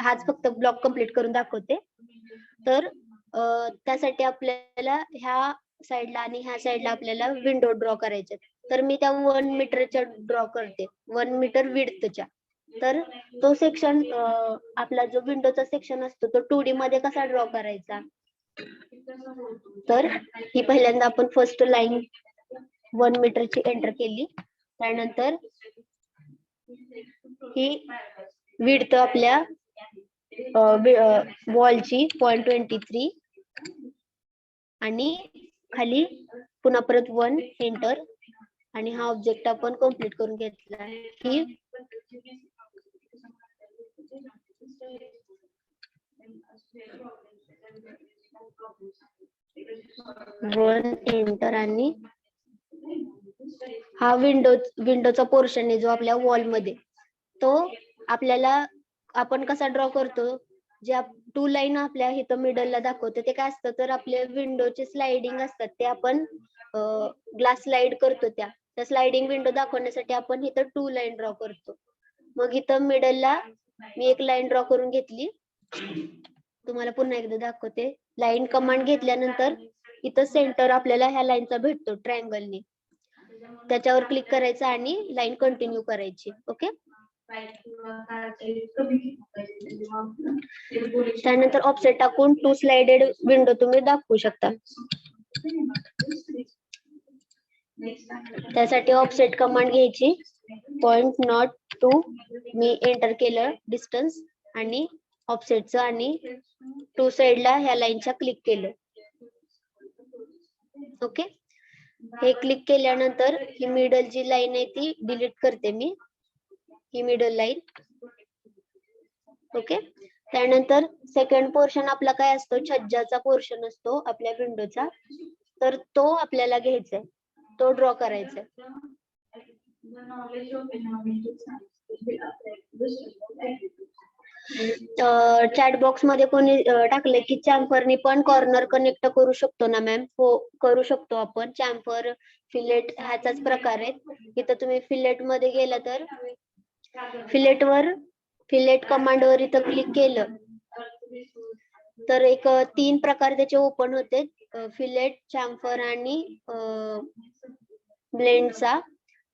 हाच फक्त ब्लॉक कंप्लीट करून दाखवते. तर त्यासाठी आपल्याला ह्या साइडला आणि ह्या साइडला आपल्याला विंडो ड्रॉ करायचे. तर मी त्या 1 मीटरच्या ड्रॉ करते, 1 मीटर विड्थच्या. तर तो सेक्शन आपला जो विंडोचा सेक्शन असतो तो 2D मध्ये कसा ड्रॉ करायचा? तर ही पहिल्यांदा आपण फर्स्ट लाईन 1 मीटरची एंटर केली. त्यानंतर ही विड्थ आपल्या वॉलची 0.23 आणि खाली पुन्हा परत 1 एंटर आणि हा ऑब्जेक्ट आपण कंप्लीट करून घेतला. ही वन एंटर आणि हा विंडोचा पोर्शन आहे जो आपल्या वॉल मध्ये, तो आपल्याला आपण कसा ड्रॉ करतो ज्या 2 लाईन आपल्या इथं मिडलला दाखवते ते काय असतं तर आपले विंडोचे स्लाइडिंग असतात ते आपण ग्लास स्लाइड करतो त्या स्लाइडिंग विंडो दाखवण्यासाठी आपण इथं 2 लाईन ड्रॉ करतो. मग इथं मिडलला मी एक लाईन ड्रॉ करून घेतली. तुम्हाला पुन्हा एकदा दाखवते. लाईन कमांड घेतल्यानंतर इथं सेंटर आपल्याला ह्या लाईनचा भेटतो ट्रायंगलनी. त्याच्यावर क्लिक करायचं आणि लाईन कंटिन्यू करायची. ओके. त्यानंतर ऑफसेट टाकून 2 स्लाइडेड विंडो तुम्ही दाखवू शकता. त्यासाठी ऑफसेट कमांड घ्यायची. 0.02 मी एंटर केलं डिस्टन्स आणि ऑफसेटचं आणि 2 साइडला ह्या लाईनच्या क्लिक केलं. ओके. हे क्लिक केल्यानंतर ही मिडल जी लाईन आहे ती डिलीट करते मी. ही मिडल लाईन. ओके. त्यानंतर सेकंड पोर्शन आपला काय असतो छज्जाचा पोर्शन असतो आपल्या विंडोचा. तर तो आपल्याला घ्यायचा आहे. तो ड्रॉ करायचा आहे. चॅट बॉक्स मध्ये कोणी टाकले की चॅम्फरनी पण कॉर्नर कनेक्ट करू शकतो ना मॅम? हो, करू शकतो आपण. चॅम्फर फिलेट ह्याचाच प्रकार आहे. इथं तुम्ही फिलेट मध्ये गेला तर फिलेट कमांड वर इथं क्लिक केलं तर एक 3 प्रकार त्याचे ओपन होते. फिलेट, चॅम्फर आणि ब्लेंडचा.